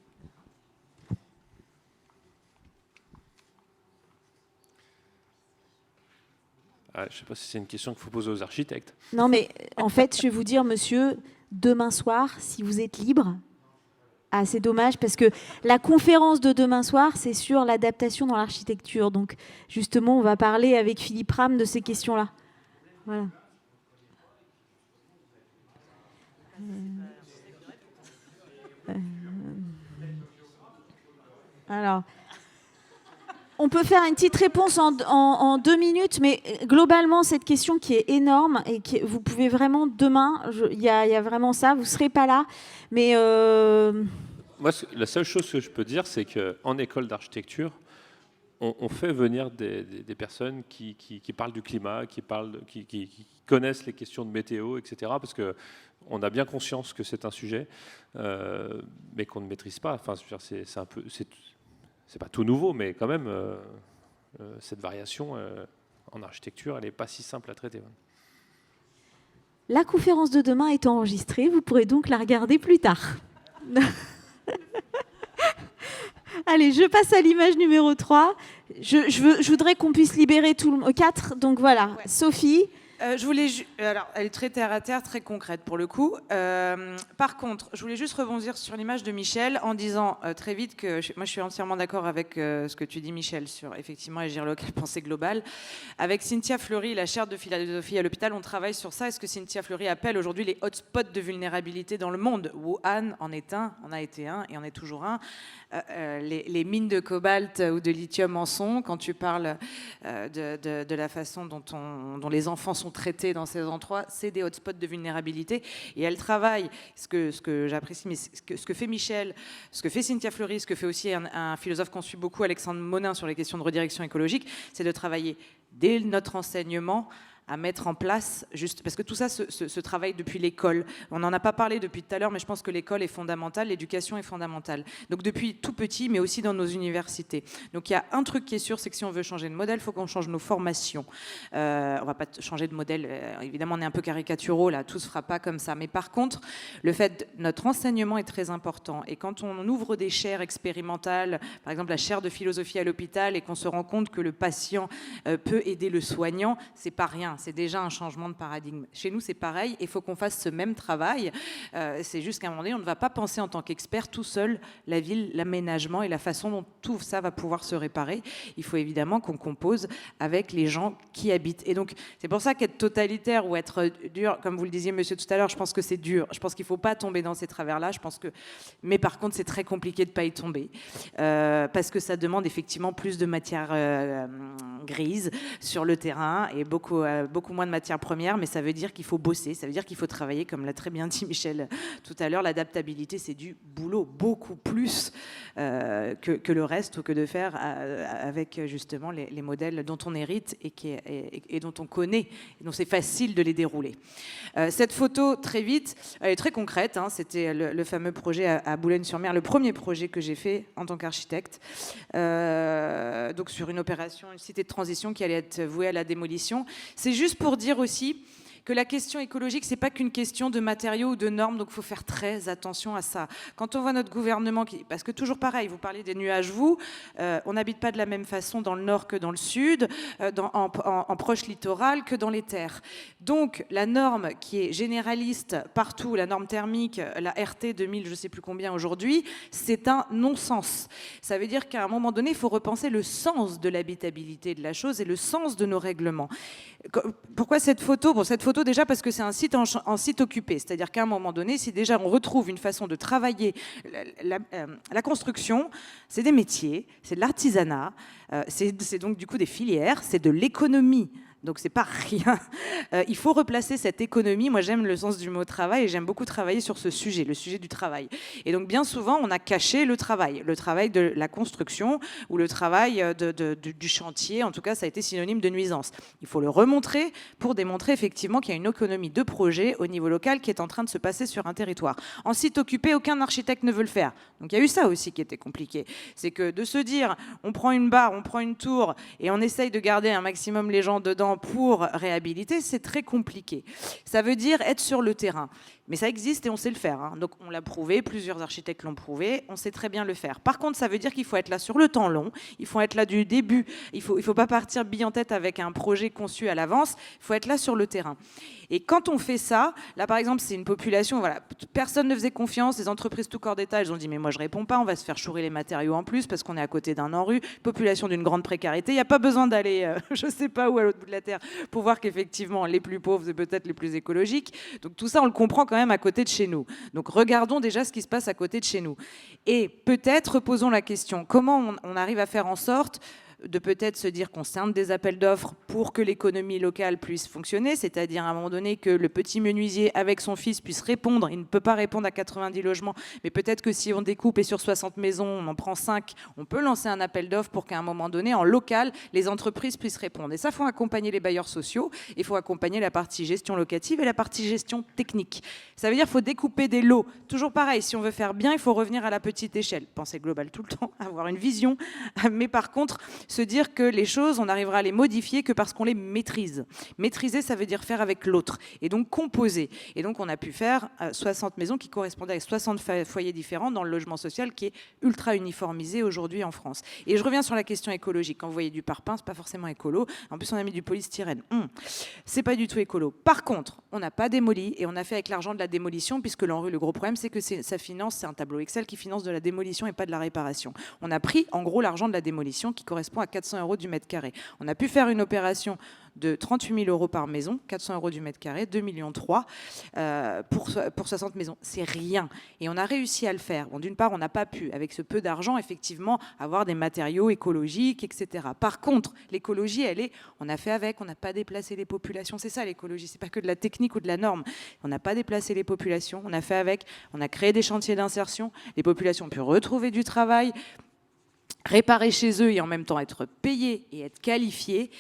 Je ne sais pas si c'est une question qu'il faut poser aux architectes. Non, mais en fait, je vais vous dire, monsieur, demain soir, si vous êtes libre, c'est dommage parce que la conférence de demain soir, c'est sur l'adaptation dans l'architecture. Donc, justement, on va parler avec Philippe Ram de ces questions-là. Voilà. Alors, on peut faire une petite réponse en 2 minutes, mais globalement, cette question qui est énorme et que vous pouvez vraiment, demain, il y a vraiment ça, vous ne serez pas là, mais... Moi, la seule chose que je peux dire, c'est qu'en école d'architecture, on fait venir des personnes qui parlent du climat, qui connaissent les questions de météo, etc. Parce qu'on a bien conscience que c'est un sujet, mais qu'on ne maîtrise pas. Enfin, c'est pas tout nouveau, mais quand même, cette variation en architecture, elle n'est pas si simple à traiter. La conférence de demain est enregistrée, vous pourrez donc la regarder plus tard. Allez, je passe à l'image numéro 3. Je voudrais qu'on puisse libérer tout le monde. 4, donc voilà. Ouais. Sophie, Alors, elle est très terre à terre, très concrète pour le coup. Par contre, je voulais juste rebondir sur l'image de Michel en disant très vite que moi je suis entièrement d'accord avec ce que tu dis, Michel, sur effectivement agir local, penser global. Avec Cynthia Fleury, la chaire de philosophie à l'hôpital, on travaille sur ça. Est-ce que Cynthia Fleury appelle aujourd'hui les hotspots de vulnérabilité dans le monde? Wuhan en est un, en a été un et en est toujours un. Les mines de cobalt ou de lithium en sont. Quand tu parles de la façon dont les enfants sont traités dans ces endroits, c'est des hotspots de vulnérabilité. Et elle travaille, ce que j'apprécie, mais ce que fait Michel, ce que fait Cynthia Fleury, ce que fait aussi un philosophe qu'on suit beaucoup, Alexandre Monin, sur les questions de redirection écologique, c'est de travailler dès notre enseignement à mettre en place, juste parce que tout ça se travaille depuis l'école. On n'en a pas parlé depuis tout à l'heure, mais je pense que l'école est fondamentale, l'éducation est fondamentale. Donc depuis tout petit, mais aussi dans nos universités. Donc il y a un truc qui est sûr, c'est que si on veut changer de modèle, il faut qu'on change nos formations. On ne va pas changer de modèle, évidemment on est un peu caricaturaux là, tout se fera pas comme ça. Mais par contre, le fait, notre enseignement est très important. Et quand on ouvre des chaires expérimentales, par exemple la chaire de philosophie à l'hôpital, et qu'on se rend compte que le patient peut aider le soignant, c'est pas rien. C'est déjà un changement de paradigme. Chez nous, c'est pareil. Il faut qu'on fasse ce même travail. C'est juste qu'à un moment donné, on ne va pas penser en tant qu'expert tout seul la ville, l'aménagement et la façon dont tout ça va pouvoir se réparer. Il faut évidemment qu'on compose avec les gens qui habitent. Et donc, c'est pour ça qu'être totalitaire ou être dur, comme vous le disiez, monsieur, tout à l'heure, je pense que c'est dur. Je pense qu'il ne faut pas tomber dans ces travers-là. Mais par contre, c'est très compliqué de ne pas y tomber. Parce que ça demande effectivement plus de matière grise sur le terrain et beaucoup moins de matières premières, mais ça veut dire qu'il faut bosser, ça veut dire qu'il faut travailler, comme l'a très bien dit Michel tout à l'heure. L'adaptabilité, c'est du boulot, beaucoup plus que le reste, ou que de faire avec justement les modèles dont on hérite et dont on connaît, et dont c'est facile de les dérouler. Cette photo, très vite, elle est très concrète, hein, c'était le fameux projet à Boulogne-sur-Mer, le premier projet que j'ai fait en tant qu'architecte, donc sur une opération, une cité de transition qui allait être vouée à la démolition. C'est juste pour dire aussi que la question écologique, c'est pas qu'une question de matériaux ou de normes, donc il faut faire très attention à ça. Quand on voit notre gouvernement, parce que toujours pareil, vous parlez des nuages, on n'habite pas de la même façon dans le nord que dans le sud, en proche littoral que dans les terres. Donc la norme qui est généraliste partout, la norme thermique, la RT 2000, je sais plus combien aujourd'hui, c'est un non-sens. Ça veut dire qu'à un moment donné, il faut repenser le sens de l'habitabilité de la chose et le sens de nos règlements. Pourquoi cette photo? Bon, cette photo déjà parce que c'est un site en site occupé, c'est-à-dire qu'à un moment donné, si déjà on retrouve une façon de travailler la construction, c'est des métiers, c'est de l'artisanat, c'est donc du coup des filières, c'est de l'économie. Donc c'est pas rien. Il faut replacer cette économie. Moi j'aime le sens du mot travail et j'aime beaucoup travailler sur ce sujet, le sujet du travail. Et donc bien souvent on a caché le travail de la construction ou le travail du chantier. En tout cas ça a été synonyme de nuisance. Il faut le remontrer pour démontrer effectivement qu'il y a une économie de projet au niveau local qui est en train de se passer sur un territoire. En site occupé, aucun architecte ne veut le faire. Donc il y a eu ça aussi qui était compliqué. C'est que de se dire on prend une barre, on prend une tour et on essaye de garder un maximum les gens dedans pour réhabiliter, c'est très compliqué. Ça veut dire être sur le terrain. Mais ça existe et on sait le faire. Hein. Donc on l'a prouvé, plusieurs architectes l'ont prouvé, on sait très bien le faire. Par contre, ça veut dire qu'il faut être là sur le temps long, il faut être là du début, il faut pas partir bille en tête avec un projet conçu à l'avance, il faut être là sur le terrain. Et quand on fait ça, là par exemple, c'est une population, voilà, personne ne faisait confiance, les entreprises tout corps d'État, elles ont dit mais moi je réponds pas, on va se faire chourer les matériaux en plus parce qu'on est à côté d'un ANRU, population d'une grande précarité, il n'y a pas besoin d'aller je sais pas où à l'autre bout de la terre pour voir qu'effectivement les plus pauvres c'est peut-être les plus écologiques. Donc tout ça on le comprend quand même à côté de chez nous. Donc regardons déjà ce qui se passe à côté de chez nous. Et peut-être posons la question, comment on arrive à faire en sorte de peut-être se dire qu'on scinde des appels d'offres pour que l'économie locale puisse fonctionner, c'est-à-dire à un moment donné que le petit menuisier avec son fils puisse répondre, il ne peut pas répondre à 90 logements, mais peut-être que si on découpe et sur 60 maisons, on en prend 5, on peut lancer un appel d'offres pour qu'à un moment donné, en local, les entreprises puissent répondre. Et ça, il faut accompagner les bailleurs sociaux, il faut accompagner la partie gestion locative et la partie gestion technique. Ça veut dire qu'il faut découper des lots. Toujours pareil, si on veut faire bien, il faut revenir à la petite échelle. Penser global tout le temps, avoir une vision, mais par contre, se dire que les choses, on arrivera à les modifier que parce qu'on les maîtrise. Maîtriser, ça veut dire faire avec l'autre, et donc composer. Et donc on a pu faire 60 maisons qui correspondaient à 60 foyers différents dans le logement social qui est ultra uniformisé aujourd'hui en France. Et je reviens sur la question écologique. Quand vous voyez du parpaing, c'est pas forcément écolo. En plus, on a mis du polystyrène. C'est pas du tout écolo. Par contre, on n'a pas démoli et on a fait avec l'argent de la démolition, puisque l'ANRU, le gros problème, c'est que ça finance, c'est un tableau Excel qui finance de la démolition et pas de la réparation. On a pris en gros l'argent de la démolition qui correspond à 400 € du mètre carré. On a pu faire une opération de 38 000 € par maison, 400 € du mètre carré, 2,3 millions pour 60 maisons. C'est rien. Et on a réussi à le faire. Bon, d'une part, on n'a pas pu, avec ce peu d'argent, effectivement, avoir des matériaux écologiques, etc. Par contre, l'écologie, on a fait avec, on n'a pas déplacé les populations. C'est ça l'écologie, c'est pas que de la technique ou de la norme. On n'a pas déplacé les populations, on a fait avec, on a créé des chantiers d'insertion, les populations ont pu retrouver du travail, réparer chez eux et en même temps être payées et être qualifiées,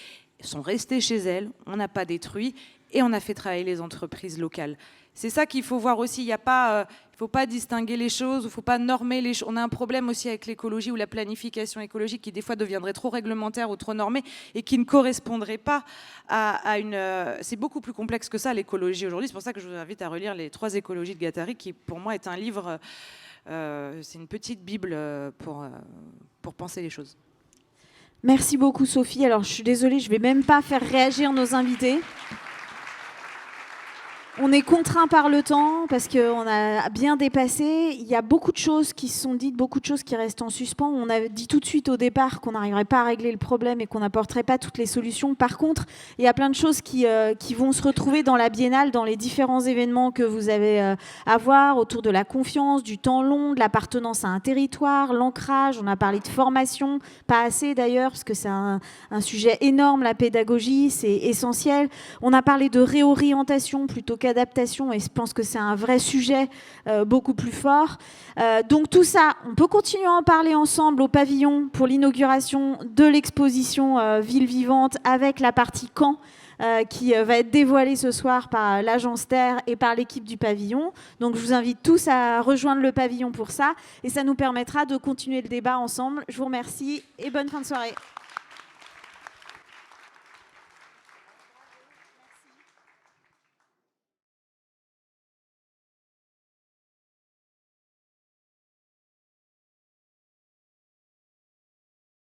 sont restées chez elles, on n'a pas détruit et on a fait travailler les entreprises locales. C'est ça qu'il faut voir aussi. Il ne faut pas distinguer les choses, il ne faut pas normer les choses. On a un problème aussi avec l'écologie ou la planification écologique qui des fois deviendrait trop réglementaire ou trop normée et qui ne correspondrait pas à une... C'est beaucoup plus complexe que ça l'écologie aujourd'hui. C'est pour ça que je vous invite à relire les 3 écologies de Guattari qui pour moi est un livre, c'est une petite bible pour penser les choses. Merci beaucoup Sophie. Alors je suis désolée, je ne vais même pas faire réagir nos invités. On est contraint par le temps parce qu'on a bien dépassé. Il y a beaucoup de choses qui se sont dites, beaucoup de choses qui restent en suspens. On a dit tout de suite au départ qu'on n'arriverait pas à régler le problème et qu'on n'apporterait pas toutes les solutions. Par contre, il y a plein de choses qui vont se retrouver dans la biennale, dans les différents événements que vous avez à voir autour de la confiance, du temps long, de l'appartenance à un territoire, l'ancrage. On a parlé de formation, pas assez d'ailleurs, parce que c'est un sujet énorme, la pédagogie, c'est essentiel. On a parlé de réorientation plutôt qu'adaptation et je pense que c'est un vrai sujet beaucoup plus fort. Donc tout ça, on peut continuer à en parler ensemble au pavillon pour l'inauguration de l'exposition Ville Vivante avec la partie Caen qui va être dévoilée ce soir par l'agence Terre et par l'équipe du pavillon. Donc je vous invite tous à rejoindre le pavillon pour ça et ça nous permettra de continuer le débat ensemble. Je vous remercie et bonne fin de soirée.